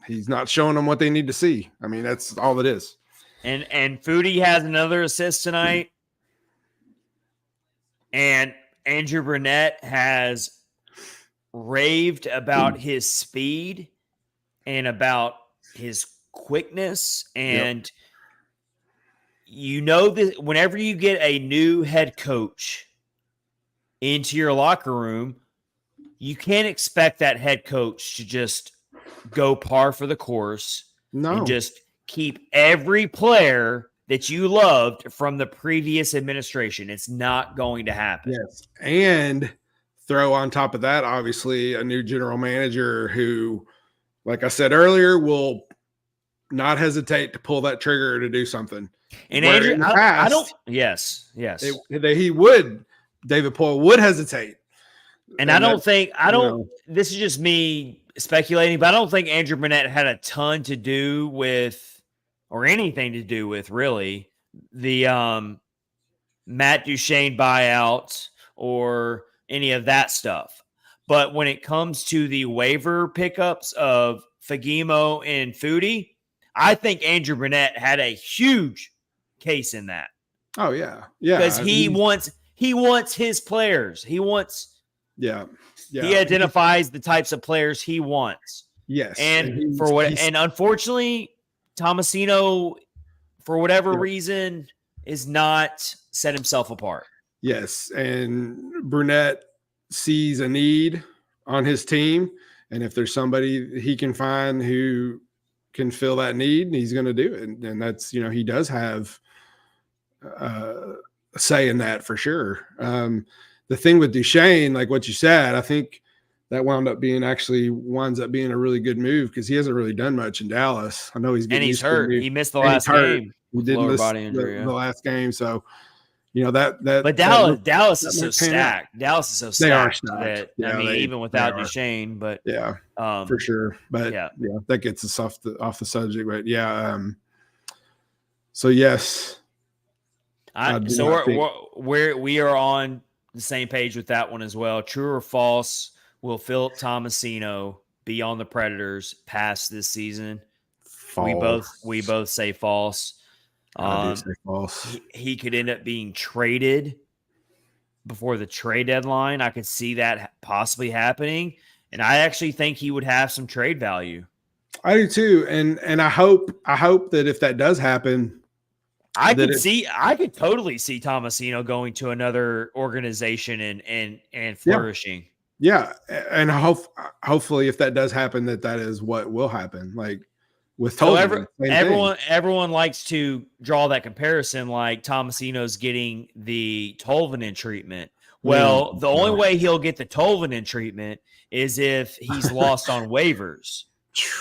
he's not showing them what they need to see. I mean, that's all it is. And Foodie has another assist tonight. And Andrew Burnett has raved about his speed and about his quickness. And that whenever you get a new head coach into your locker room, you can't expect that head coach to just go par for the course and just keep every player that you loved from the previous administration. It's not going to happen. Yes. And throw on top of that, obviously, a new general manager who, like I said earlier, will not hesitate to pull that trigger to do something. And Andrew, I don't. Yes. David Poyle would hesitate. And this is just me speculating, but I don't think Andrew Burnett had a ton to do with, or anything to do with, really, the Matt Duchene buyout or any of that stuff. But when it comes to the waiver pickups of Fagemo and Foodie, I think Andrew Burnett had a huge case in that. Oh, yeah. Because he wants his players. He wants... Yeah. He identifies the types of players he wants. Yes. And unfortunately, Tomasino, for whatever reason, is not set himself apart. Yes. And Burnett sees a need on his team. And if there's somebody he can find who can fill that need, he's going to do it. And that's, he does have a say in that for sure. The thing with Duchene, like what you said, I think that winds up being a really good move because he hasn't really done much in Dallas. I know he's hurt. He missed the last game. He didn't miss the last game. So, But Dallas is so stacked. Dallas is so stacked. They are stacked. Even without Duchene, but for sure. But that gets us off the subject. But so yes. We are on the same page with that one as well. True or false? Will Phil Tomasino be on the Predators past this season? False. We both say false. I do say false. He could end up being traded before the trade deadline. I could see that possibly happening, and I actually think he would have some trade value. I do too, and I hope that if that does happen. I could totally see Tomasino going to another organization and flourishing. Yeah. And hopefully if that does happen, that is what will happen. Like with Tolman. Everyone likes to draw that comparison, like Tomasino's getting the Tolvanen treatment. Well, the only way he'll get the Tolvanen treatment is if he's lost on waivers,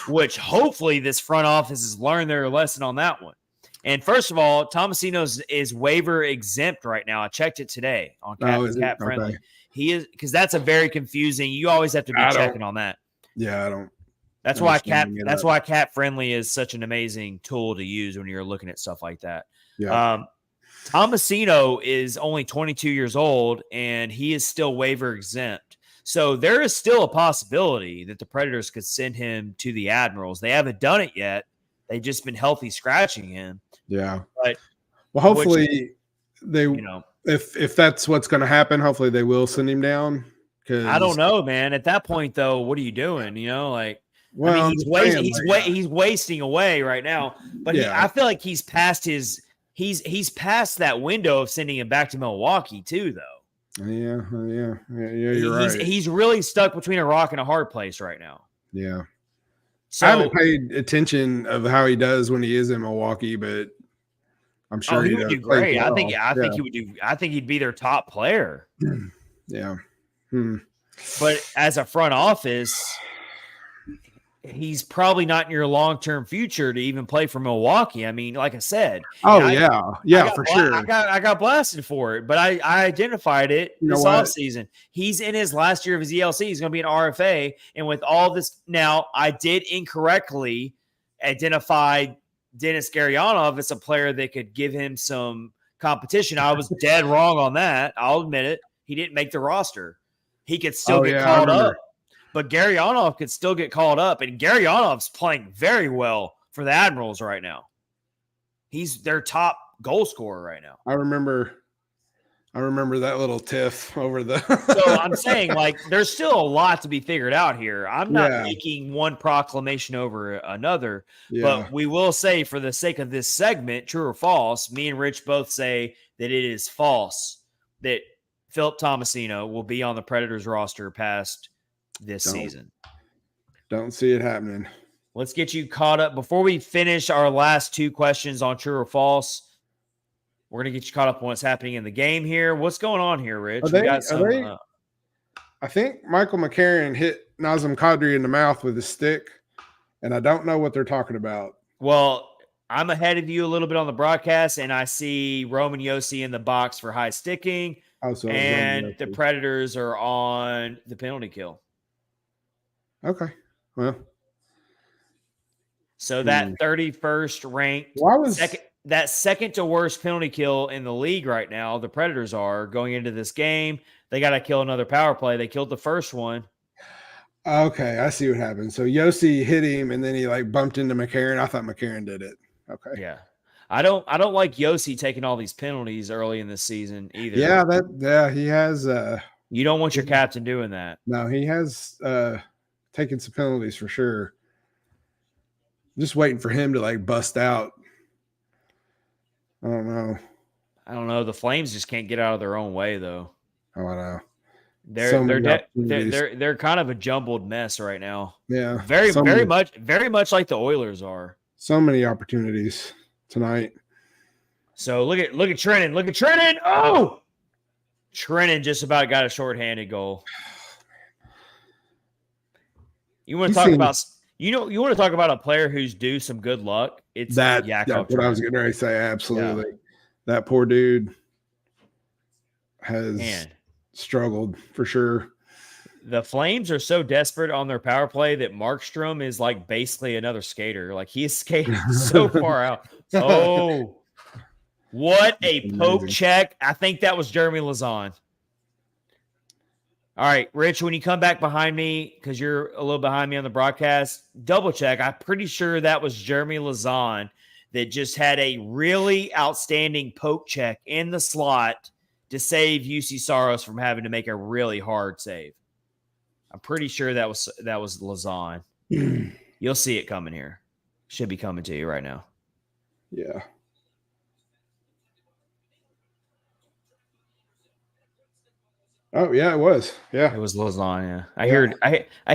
which hopefully this front office has learned their lesson on that one. And first of all, Tomasino is waiver exempt right now. I checked it today on Cap Friendly. Okay. He is, because that's a very confusing. You always have to be checking on that. Yeah, I don't. That's why Cap Friendly is such an amazing tool to use when you're looking at stuff like that. Yeah. Tomasino is only 22 years old and he is still waiver exempt. So there is still a possibility that the Predators could send him to the Admirals. They haven't done it yet. They've just been healthy scratching him. Yeah. But well, hopefully if that's what's going to happen, hopefully they will send him down. I don't know, man. At that point, though, what are you doing? Well, I mean, he's wasting away right now. But I feel like he's past he's past that window of sending him back to Milwaukee too, though. Yeah, you're right. He's really stuck between a rock and a hard place right now. Yeah. So, I haven't paid attention of how he does when he is in Milwaukee, but I'm sure he would do great. Well. I think he would do. I think he'd be their top player. Yeah. But as a front office, he's probably not in your long-term future to even play for Milwaukee. I mean, like I said. For sure. I got blasted for it, but I identified it this offseason. He's in his last year of his ELC. He's going to be an RFA. And with all this, now I did incorrectly identify Dennis Garyanov as a player that could give him some competition. I was dead wrong on that. I'll admit it. He didn't make the roster. He could still get called up. But Garyanov could still get called up, and Garyanov's playing very well for the Admirals right now. He's their top goal scorer right now. I remember that little tiff over the. So I'm saying, there's still a lot to be figured out here. I'm not making one proclamation over another, but we will say, for the sake of this segment, true or false, me and Rich both say that it is false that Philip Tomasino will be on the Predators roster past this season. Don't see it happening. Let's get you caught up. Before we finish our last two questions on true or false, we're going to get you caught up on what's happening in the game here. What's going on here, Rich? I think Michael McCarron hit Nazem Kadri in the mouth with his stick, and I don't know what they're talking about. Well, I'm ahead of you a little bit on the broadcast, and I see Roman Josi in the box for high sticking. And the Predators are on the penalty kill. Okay. Well. So that 31st ranked, second to worst penalty kill in the league right now, the Predators are going into this game. They got to kill another power play. They killed the first one. Okay, I see what happened. So Josi hit him, and then he bumped into McCarron. I thought McCarron did it. Okay. Yeah. I don't like Josi taking all these penalties early in this season either. Yeah, he has. You don't want your captain doing that. No, he has taken some penalties for sure. Just waiting for him to bust out. I don't know. The Flames just can't get out of their own way though. Oh, I know. They're kind of a jumbled mess right now. Yeah, very much like the Oilers are. So many opportunities tonight. So look at Trennan. Look at Trennan. Oh, Trennan just about got a shorthanded goal. You want to talk about a player who's due some good luck? It's that's Yakov. What I was getting ready to say. Absolutely, that poor dude has struggled for sure. The Flames are so desperate on their power play that Markstrom is basically another skater. He is skating so far out. Oh, what a poke check. I think that was Jeremy Lauzon. All right, Rich, when you come back behind me, because you're a little behind me on the broadcast, double check. I'm pretty sure that was Jeremy Lauzon that just had a really outstanding poke check in the slot to save UC Saros from having to make a really hard save. I'm pretty sure that was Lauzon. You'll see it coming here. Should be coming to you right now. Yeah. Oh yeah, it was. Yeah, it was Lauzon. Yeah, I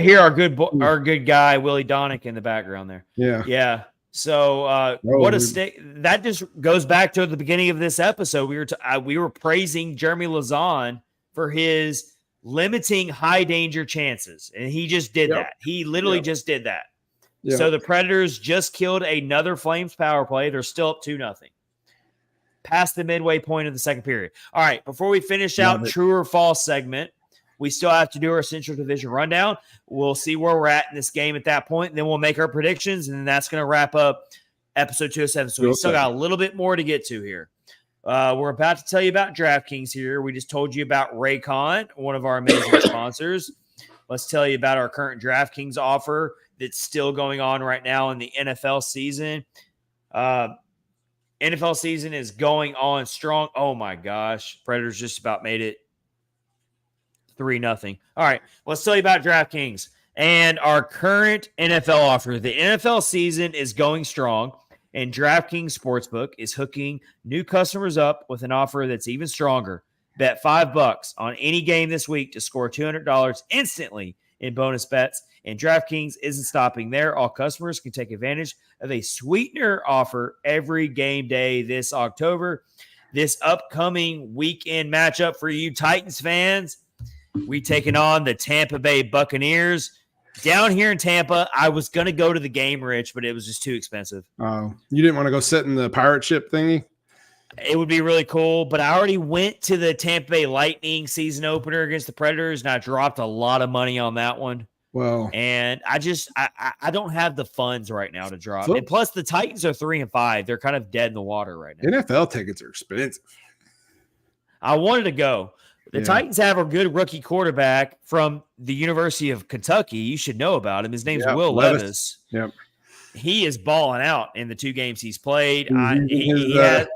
hear our good guy Willie Donick in the background there. Yeah. So what a stick! That just goes back to the beginning of this episode. We were praising Jeremy Lauzon for his limiting high danger chances, and he just did that. He literally just did that. Yep. So the Predators just killed another Flames power play. They're still up 2-0. Past the midway point of the second period. All right, before we finish out true or false segment, we still have to do our Central Division rundown. We'll see where we're at in this game at that point, and then we'll make our predictions, and then that's going to wrap up episode 207. So we still got a little bit more to get to here. We're about to tell you about DraftKings here. We just told you about Raycon, one of our amazing sponsors. Let's tell you about our current DraftKings offer that's still going on right now in the NFL season. NFL season is going on strong. Oh, my gosh. Predators just about made it 3-0. All right, let's tell you about DraftKings and our current NFL offer. The NFL season is going strong, and DraftKings Sportsbook is hooking new customers up with an offer that's even stronger. Bet $5 on any game this week to score $200 instantly in bonus bets. And DraftKings isn't stopping there. All customers can take advantage of a sweetener offer every game day this October. This upcoming weekend matchup for you Titans fans, we taking on the Tampa Bay Buccaneers. Down here in Tampa, I was going to go to the game, Rich, but it was just too expensive. Oh, you didn't want to go sit in the pirate ship thingy? It would be really cool, but I already went to the Tampa Bay Lightning season opener against the Predators, and I dropped a lot of money on that one. Well, and I don't have the funds right now to drop. And plus, the Titans are 3-5. They're kind of dead in the water right now. NFL tickets are expensive. I wanted to go. The Titans have a good rookie quarterback from the University of Kentucky. You should know about him. His name's Will Levis. Yep. He is balling out in the 2 games he's played. He had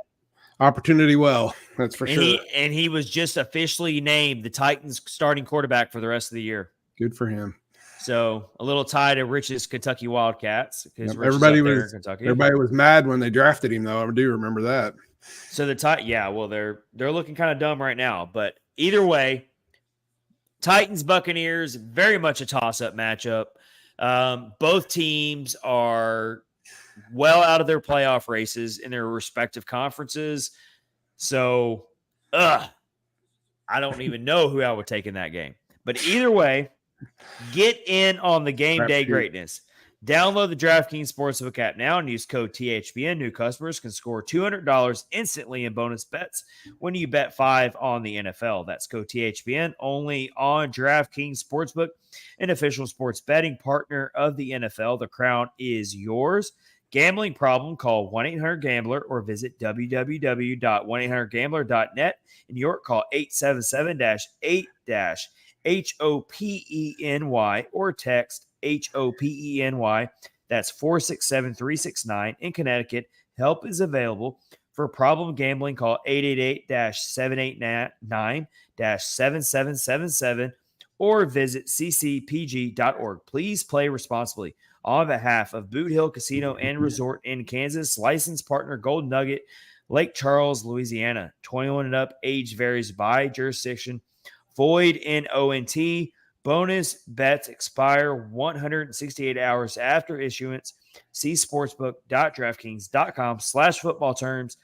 opportunity well, that's for sure. And he was just officially named the Titans starting quarterback for the rest of the year. Good for him. So a little tie to Rich's Kentucky Wildcats. Yep. Everybody was mad when they drafted him, though. I do remember that. So they're looking kind of dumb right now, but either way, Titans Buccaneers, very much a toss-up matchup. Both teams are well out of their playoff races in their respective conferences. So, I don't even know who I would take in that game. But either way, get in on the game day greatness. Download the DraftKings Sportsbook app now and use code THPN. New customers can score $200 instantly in bonus bets when you bet $5 on the NFL. That's code THPN only on DraftKings Sportsbook, an official sports betting partner of the NFL. The crown is yours. Gambling problem? Call 1-800-GAMBLER or visit www.1800gambler.net. In New York, call 877-8-HOPENY or text HOPENY. That's 467-369. In Connecticut, help is available. For problem gambling, call 888-789-7777 or visit ccpg.org. Please play responsibly. On behalf of Boot Hill Casino and Resort in Kansas, licensed partner Golden Nugget, Lake Charles, Louisiana. 21 and up, age varies by jurisdiction. Void in ONT. Bonus bets expire 168 hours after issuance. See sportsbook.draftkings.com/football terms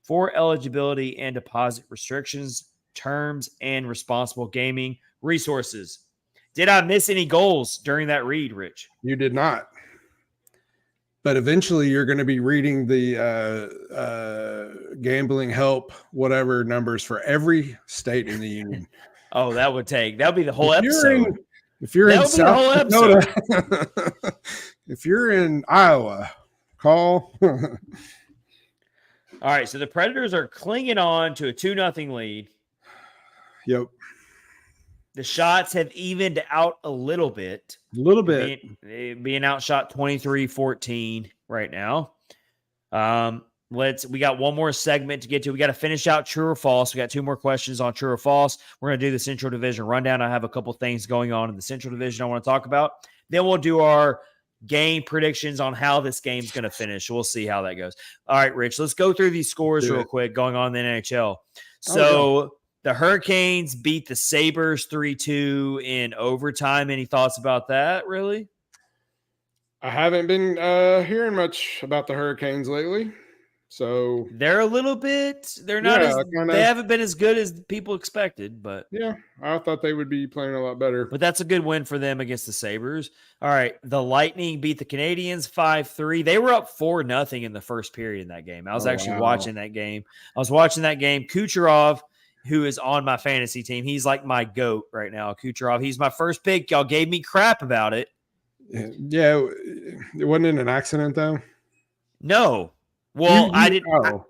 for eligibility and deposit restrictions, terms, and responsible gaming resources. Did I miss any goals during that read, Rich? You did not. But eventually you're going to be reading the gambling help, whatever numbers for every state in the union. Oh, that would be the whole episode. If you're in South Dakota, if you're in Iowa, call. All right, so the Predators are clinging on to a 2-0 lead. Yep. The shots have evened out a little bit. Being outshot 23-14 right now. We got one more segment to get to. We got to finish out true or false. We got 2 more questions on true or false. We're going to do the Central Division rundown. I have a couple things going on in the Central Division I want to talk about. Then we'll do our game predictions on how this game's going to finish. We'll see how that goes. All right, Rich, let's go through these scores real quick going on in the NHL. So the Hurricanes beat the Sabres 3-2 in overtime. Any thoughts about that, really? I haven't been hearing much about the Hurricanes lately. So they're a little bit, they haven't been as good as people expected, but yeah, I thought they would be playing a lot better. But that's a good win for them against the Sabres. All right, the Lightning beat the Canadiens 5-3. They were up 4-0 in the first period in that game. I was watching that game. Kucherov, who is on my fantasy team, he's like my GOAT right now. Kucherov, he's my first pick. Y'all gave me crap about it. Yeah, it wasn't an accident though. No. Well, I didn't.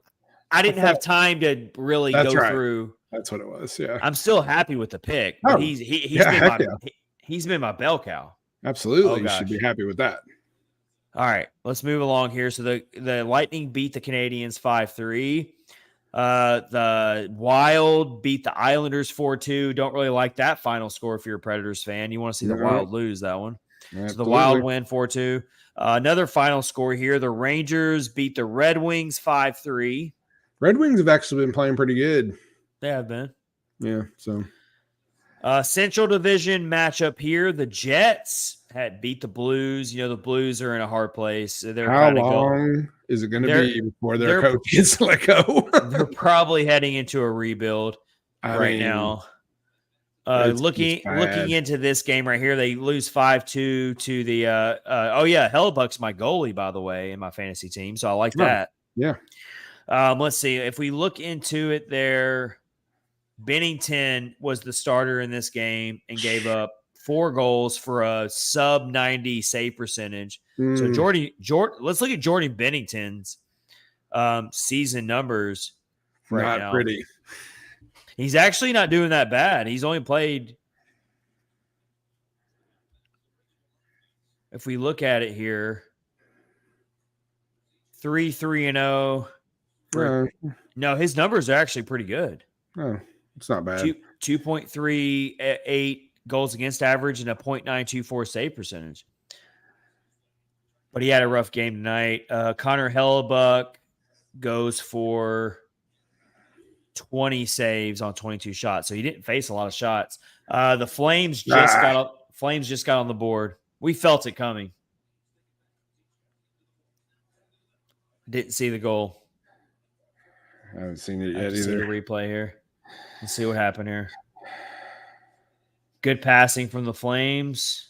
I didn't have time to really go through. That's what it was. Yeah. I'm still happy with the pick, but he's been my bell cow. Absolutely. You should be happy with that. All right, let's move along here. So the Lightning beat the Canadiens 5-3. The Wild beat the Islanders 4-2. Don't really like that final score if you're a Predators fan. You want to see the Wild lose that one. Absolutely. So the Wild win 4-2. Another final score here. The Rangers beat the Red Wings 5-3. Red Wings have actually been playing pretty good. They have been. Yeah, so. Central Division matchup here. The Jets had beat the Blues. The Blues are in a hard place. How long is it going to be before their coach gets let go? They're probably heading into a rebuild now. Looking into this game right here, they lose 5-2 to the Hellebuck's my goalie, by the way, in my fantasy team. So I like that. Yeah. Let's see. If we look into it there, Bennington was the starter in this game and gave up 4 goals for a sub 90 save percentage. So let's look at Jordan Bennington's season numbers right now. Not pretty. He's actually not doing that bad. He's only played, if we look at it here, 3-3-0. No, his numbers are actually pretty good. Oh, it's not bad. 2.38 goals against average and a .924 save percentage. But he had a rough game tonight. Connor Hellebuck goes for 20 saves on 22 shots. So he didn't face a lot of shots. The Flames just got on the board. We felt it coming. Didn't see the goal. I haven't seen it yet either. See the replay here. Let's see what happened here. Good passing from the Flames.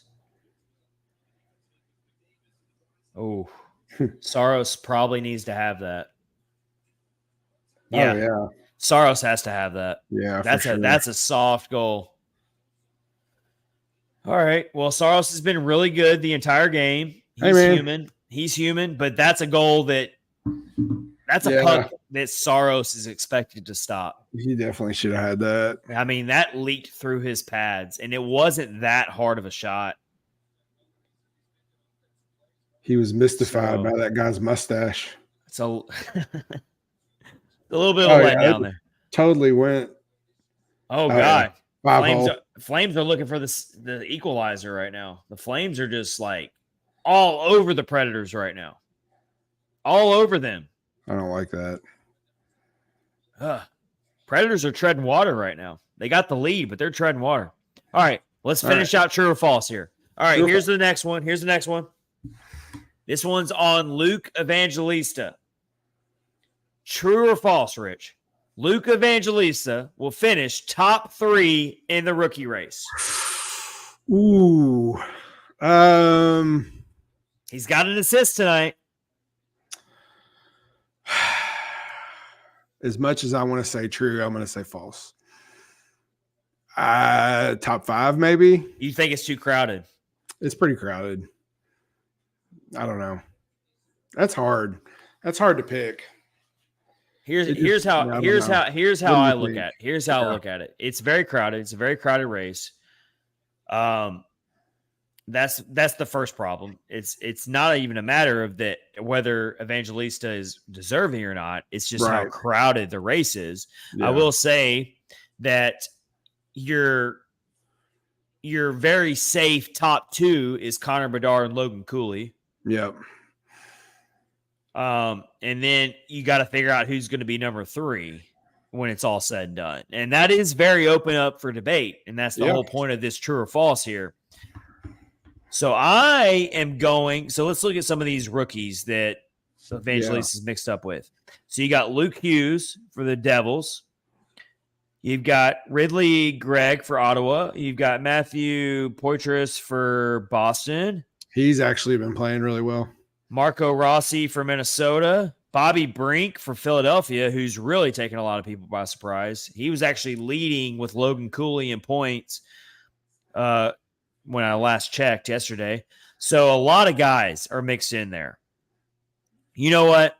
Oh, Saros probably needs to have that. Yeah. Oh, yeah. Saros has to have that. Yeah, that's a soft goal. All right. Well, Saros has been really good the entire game. He's human, but that's a goal that's a puck that Saros is expected to stop. He definitely should have had that. I mean, that leaked through his pads, and it wasn't that hard of a shot. He was mystified by that guy's mustache. So a little bit of a letdown there. Totally went. Oh, God. Flames are looking for the equalizer right now. The Flames are just like all over the Predators right now. All over them. I don't like that. Predators are treading water right now. They got the lead, but they're treading water. All right, let's finish out true or false here. All right, here's the next one. This one's on Luke Evangelista. True or false, Rich? Luke Evangelista will finish top 3 in the rookie race. Ooh. He's got an assist tonight. As much as I want to say true, I'm going to say false. Top 5, maybe. You think it's too crowded? It's pretty crowded. I don't know. That's hard. That's hard to pick. Here's how I look at it. It's very crowded. It's a very crowded race. That's the first problem. It's not even a matter of that whether Evangelista is deserving or not. It's just how crowded the race is. Yeah. I will say that your very safe top 2 is Connor Bedard and Logan Cooley. Yep. And then you got to figure out who's going to be number 3 when it's all said and done. And that is very open up for debate. And that's the whole point of this true or false here. So I am going. So let's look at some of these rookies that Evangelista is mixed up with. So you got Luke Hughes for the Devils. You've got Ridley Gregg for Ottawa. You've got Matthew Poitras for Boston. He's actually been playing really well. Marco Rossi for Minnesota. Bobby Brink for Philadelphia, who's really taken a lot of people by surprise. He was actually leading with Logan Cooley in points when I last checked yesterday. So a lot of guys are mixed in there. You know what?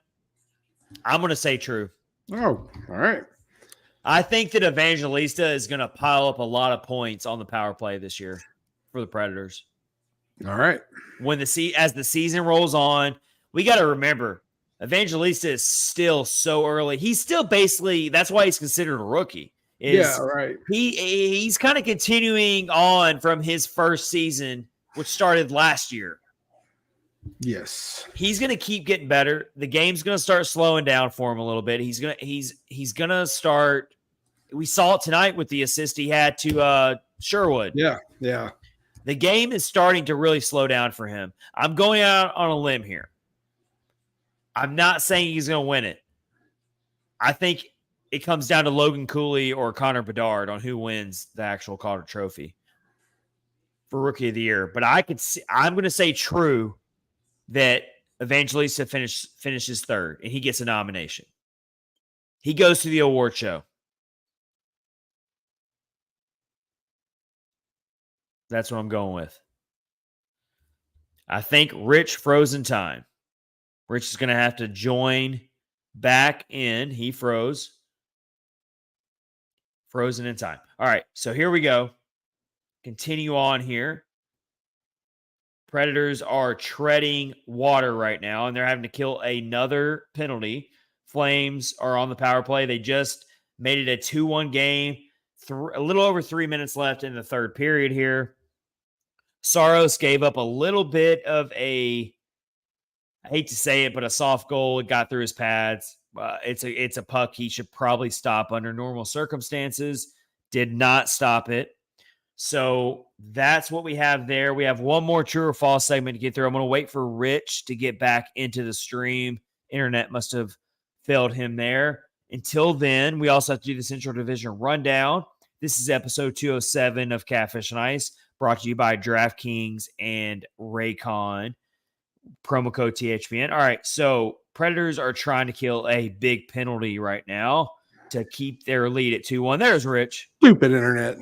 I'm going to say true. Oh, all right. I think that Evangelista is going to pile up a lot of points on the power play this year for the Predators. All right. As the season rolls on, we got to remember Evangelista is still so early. He's still basically, that's why he's considered a rookie. Yeah, right. He's kind of continuing on from his first season, which started last year. Yes. He's going to keep getting better. The game's going to start slowing down for him a little bit. He's going to start. We saw it tonight with the assist he had to Sherwood. Yeah. Yeah. The game is starting to really slow down for him. I'm going out on a limb here. I'm not saying he's going to win it. I think it comes down to Logan Cooley or Connor Bedard on who wins the actual Calder Trophy for Rookie of the Year. But I'm going to say true that Evangelista finishes third and he gets a nomination. He goes to the award show. That's what I'm going with. I think Rich froze in time. Rich is going to have to join back in. He froze. Frozen in time. All right, so here we go. Continue on here. Predators are treading water right now, and they're having to kill another penalty. Flames are on the power play. They just made it a 2-1 game. A little over 3 minutes left in the third period here. Saros gave up a little bit of I hate to say it, but a soft goal. It got through his pads. It's a puck he should probably stop under normal circumstances. Did not stop it. So that's what we have there. We have one more true or false segment to get through. I'm going to wait for Rich to get back into the stream. Internet must have failed him there. Until then, we also have to do the Central Division rundown. This is episode 207 of Catfish and Ice, brought to you by DraftKings and Raycon. Promo code THPN. All right, so Predators are trying to kill a big penalty right now to keep their lead at 2-1. There's Rich. Stupid internet.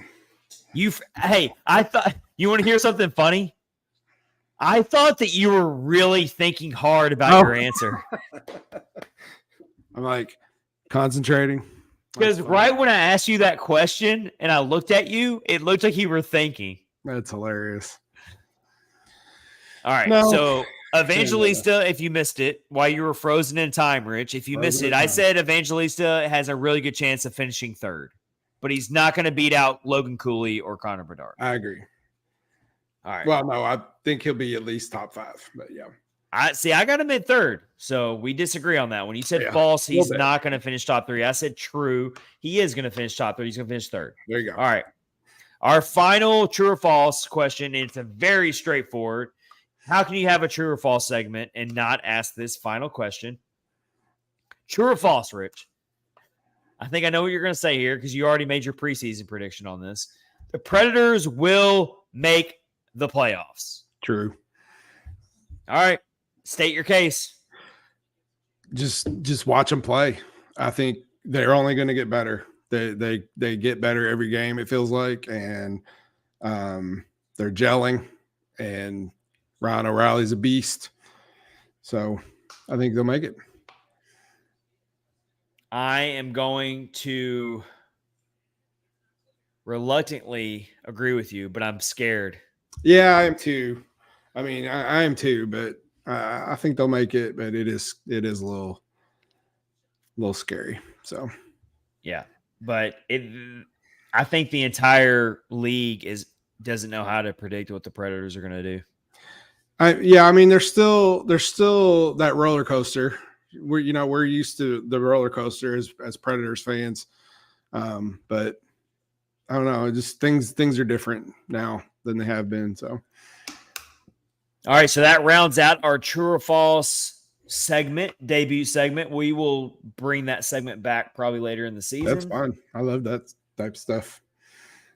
Hey, I thought, you want to hear something funny? I thought that you were really thinking hard about your answer. I'm like concentrating. Because right when I asked you that question and I looked at you, it looked like you were thinking. That's hilarious. All right, so Evangelista, if you missed it, while you were frozen in time, Rich, if you missed it, I said Evangelista has a really good chance of finishing third, but he's not going to beat out Logan Cooley or Connor Bedard. I agree. All right. Well, no, I think he'll be at least top 5, but yeah. I got him at third, so we disagree on that. When you said false, he's not going to finish top 3. I said true. He is going to finish top 3. He's going to finish third. There you go. All right. Our final true or false question, and it's a very straightforward. How can you have a true or false segment and not ask this final question? True or false, Rich? I think I know what you're going to say here because you already made your preseason prediction on this. The Predators will make the playoffs. True. All right. State your case. Just watch them play. I think they're only going to get better. They get better every game, it feels like, and they're gelling, and Ryan O'Reilly's a beast. So I think they'll make it. I am going to reluctantly agree with you, but I'm scared. Yeah, I am too. I mean, I am too, but I think they'll make it, but it is a little scary. So, yeah, but I think the entire league doesn't know how to predict what the Predators are going to do. I mean, there's still that roller coaster. We're used to the roller coaster as Predators fans, but I don't know. Just things are different now than they have been. So. All right, so that rounds out our true or false debut segment. We will bring that segment back probably later in the season. That's fun. I love that type of stuff.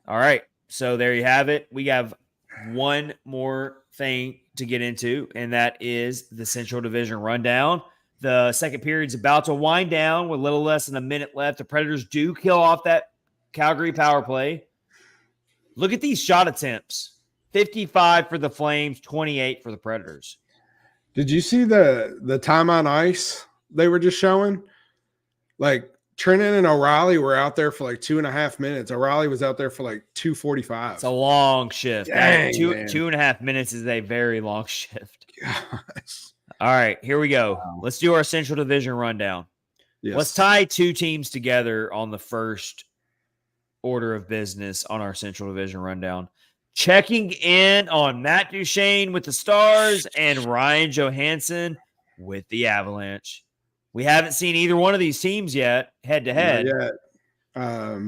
All right, so there you have it. We have one more thing to get into, and that is the Central Division rundown. The second period's about to wind down with a little less than a minute left. The Predators do kill off that Calgary power play. Look at these shot attempts. 55 for the Flames, 28 for the Predators. Did you see the time on ice they were just showing? Like Trenton and O'Reilly were out there for like 2.5 minutes. O'Reilly was out there for like 2:45. It's a long shift. Dang, Two man. 2.5 minutes is a very long shift. Gosh. All right, here we go. Wow. Let's do our Central Division rundown. Yes. Let's tie two teams together on the first order of business on our Central Division rundown. Checking in on Matt Duchene with the Stars and Ryan Johansson with the Avalanche. We haven't seen either one of these teams yet, head to head. Not yet. I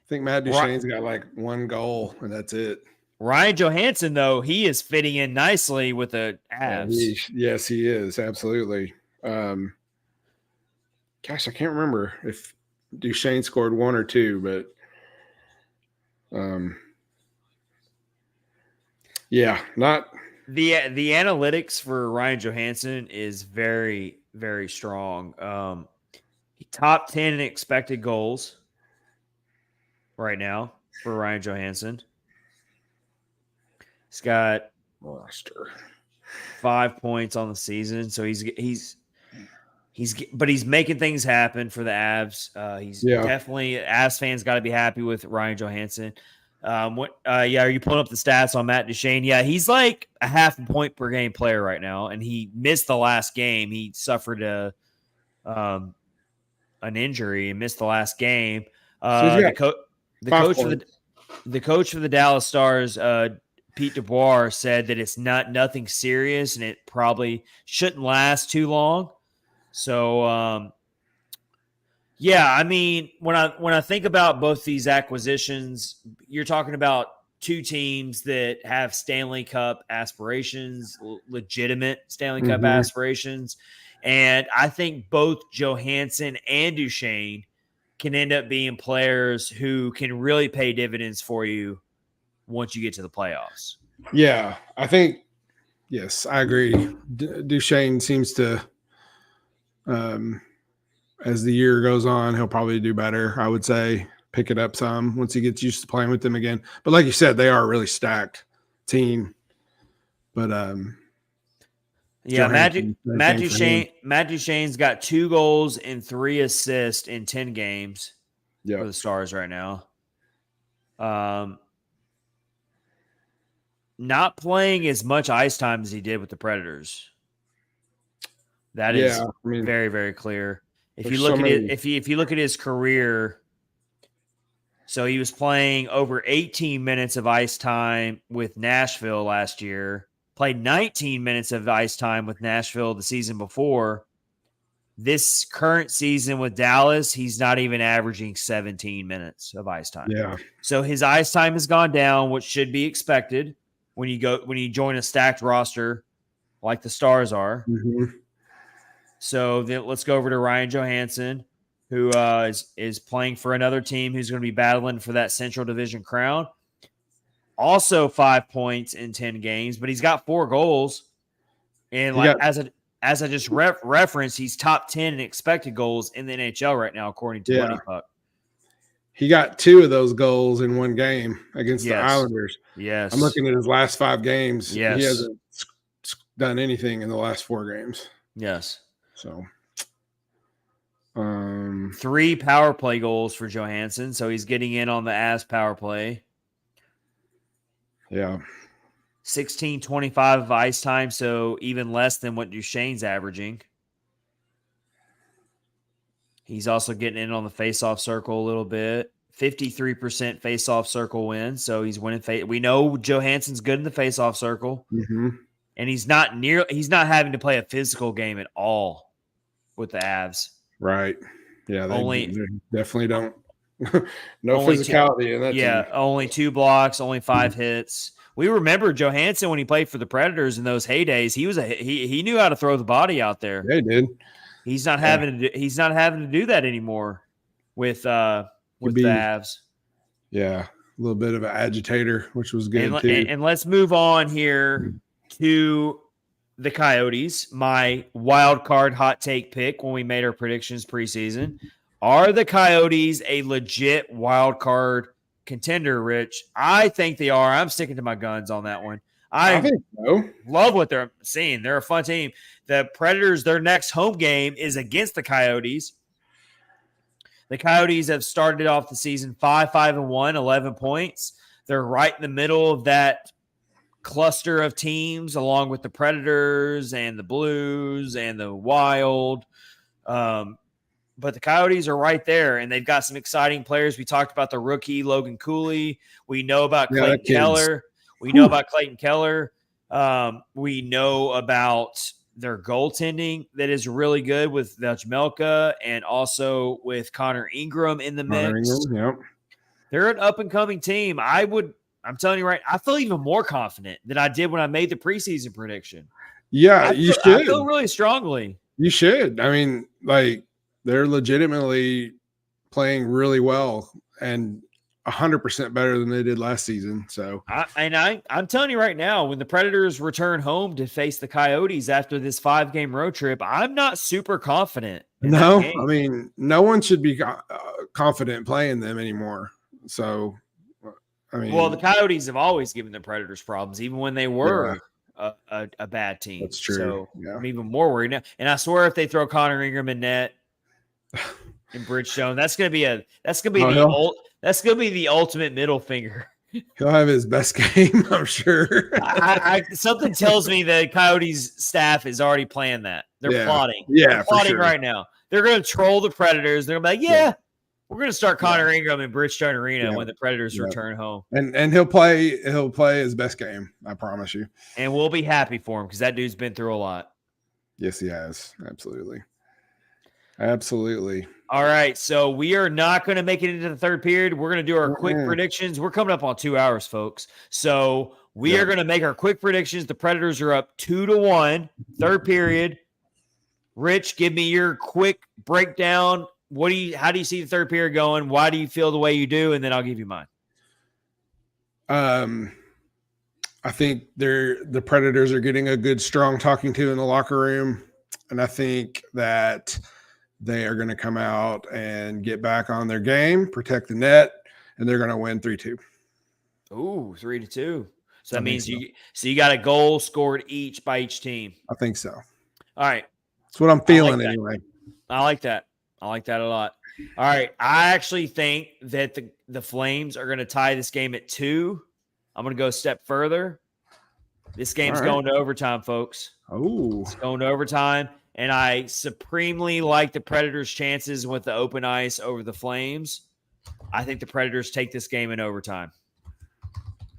think Matt Duchene's got like one goal, and that's it. Ryan Johansson, though, he is fitting in nicely with the Avs. Yes, he is. Absolutely. Gosh, I can't remember if Duchene scored one or two, but yeah, not the analytics for Ryan Johansson is very, very strong. Top 10 in expected goals right now for Ryan Johansson. He's got roster 5 points on the season, so he's making things happen for the Avs. He's definitely Avs fans got to be happy with Ryan Johansson. Are you pulling up the stats on Matt Duchene? Yeah, he's like a half a point per game player right now, and he missed the last game. He suffered an injury and missed the last game. The coach for the Dallas Stars, Pete DeBoer, said that it's nothing serious and it probably shouldn't last too long. So, I mean, when I think about both these acquisitions, you're talking about two teams that have Stanley Cup aspirations, legitimate Stanley Cup aspirations. And I think both Johansson and Duchene can end up being players who can really pay dividends for you once you get to the playoffs. Yeah, I think, yes, I agree. Duchene seems to, as the year goes on, he'll probably do better, I would say, pick it up some once he gets used to playing with them again. But like you said, they are a really stacked team. But Matt Duchene's got 2 goals and 3 assists in 10 games for the Stars right now. Not playing as much ice time as he did with the Predators. That is very, very clear. If you look if you look at his career, so he was playing over 18 minutes of ice time with Nashville last year, played 19 minutes of ice time with Nashville the season before. This current season with Dallas, he's not even averaging 17 minutes of ice time. Yeah. So his ice time has gone down, which should be expected when you join a stacked roster like the Stars are. So then let's go over to Ryan Johansson, who is playing for another team who's going to be battling for that Central Division crown. Also 5 points in 10 games, but he's got 4 goals. And as I just referenced, he's top 10 in expected goals in the NHL right now, according to Money Puck. He got 2 of those goals in one game against the Islanders. Yes. I'm looking at his last 5 games. Yes. He hasn't done anything in the last 4 games. Yes. So 3 power play goals for Johansson, so he's getting in on the Avs power play. Yeah. 16:25 of ice time, so even less than what Duchene's averaging. He's also getting in on the face-off circle a little bit. 53% face-off circle win, so he's winning. We know Johansson's good in the face-off circle, and he's not having to play a physical game at all with the Avs. Right. Yeah. They definitely don't. No physicality in that team. Only 2 blocks, only 5 hits. We remember Johansson when he played for the Predators in those heydays. He knew how to throw the body out there. Yeah, he did. He's not having to do that anymore with the Avs. Yeah, a little bit of an agitator, which was good too. And let's move on here to the Coyotes. My wild card hot take pick when we made our predictions preseason. Are the Coyotes a legit wild card contender, Rich? I think they are. I'm sticking to my guns on that one. I think so. Love what they're seeing. They're a fun team. The Predators, their next home game is against the Coyotes. The Coyotes have started off the season 5-5-1, 11 points. They're right in the middle of that cluster of teams, along with the Predators and the Blues and the Wild. But the Coyotes are right there, and they've got some exciting players. We talked about the rookie Logan Cooley. We know about Clayton Keller. We know about Clayton Keller. We know about their goaltending that is really good with Vejmelka and also with Connor Ingram in the mix. Yep. They're an up-and-coming team. I'm telling you right, I feel even more confident than I did when I made the preseason prediction. Yeah, you should. I feel really strongly. You should. I mean, like, they're legitimately playing really well and 100% better than they did last season. So, I'm telling you right now, when the Predators return home to face the Coyotes after this 5-game road trip, I'm not super confident. No, I mean, no one should be confident playing them anymore. So, I mean, well, the Coyotes have always given the Predators problems, even when they were a bad team. That's true. So I'm even more worried now. And I swear, if they throw Connor Ingram in net in Bridgestone, that's gonna be the ultimate middle finger. He'll have his best game, I'm sure. Something tells me the Coyotes staff is already playing that. They're plotting. Yeah, they're plotting sure. right now. They're going to troll the Predators. They're going to be like, we're going to start Connor Ingram in Bridgestone Arena when the Predators return home. And he'll play his best game, I promise you. And we'll be happy for him because that dude's been through a lot. Yes, he has. Absolutely. Absolutely. All right, so we are not going to make it into the third period. We're going to do our quick predictions. We're coming up on 2 hours, folks. So we are going to make our quick predictions. The Predators are up 2-1, third period. Rich, give me your quick breakdown. How do you see the third period going? Why do you feel the way you do? And then I'll give you mine. I think the Predators are getting a good, strong talking to in the locker room. And I think that they are going to come out and get back on their game, protect the net, and they're going to win 3-2. Ooh, 3-2. So that means you got a goal scored each by each team. I think so. All right. That's what I'm feeling anyway. I like that. I like that a lot. All right. I actually think that the Flames are going to tie this game at 2. I'm going to go a step further. This game's going to overtime, folks. Oh, it's going to overtime. And I supremely like the Predators' chances with the open ice over the Flames. I think the Predators take this game in overtime.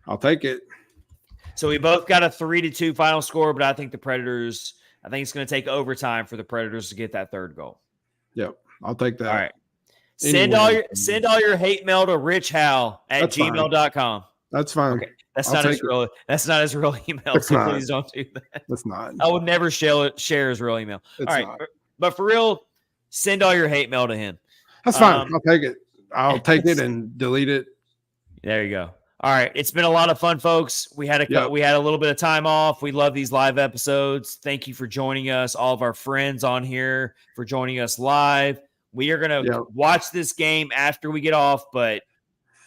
I'll take it. So we both got a 3-2 final score, but I think it's going to take overtime for the Predators to get that third goal. Yep. I'll take that. All right. Send all your hate mail to richhal@gmail.com. That's fine. Okay. That's not his real email. So please don't do that. That's not. I would never share his real email. All right. But for real, send all your hate mail to him. That's fine. I'll take it. I'll take it and delete it. There you go. All right. It's been a lot of fun, folks. We had a little bit of time off. We love these live episodes. Thank you for joining us. All of our friends on here for joining us live. We are going to watch this game after we get off, but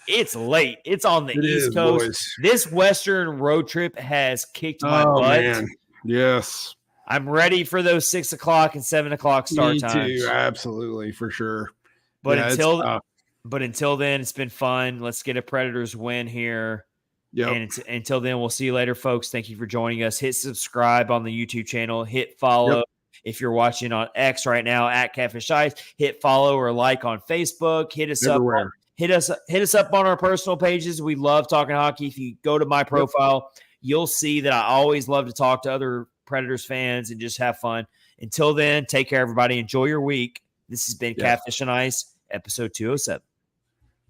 it's late. It's on the East Coast. Boys. This Western road trip has kicked my butt. Man. Yes. I'm ready for those 6 o'clock and 7 o'clock start times. Absolutely, for sure. But until then, it's been fun. Let's get a Predators win here. Yep. And until then, we'll see you later, folks. Thank you for joining us. Hit subscribe on the YouTube channel. Hit follow. Yep. If you're watching on X right now at Catfish Ice, hit follow or like on Facebook. Hit us everywhere. Hit us up on our personal pages. We love talking hockey. If you go to my profile, you'll see that I always love to talk to other Predators fans and just have fun. Until then, take care, everybody. Enjoy your week. This has been Catfish and Ice, episode 207.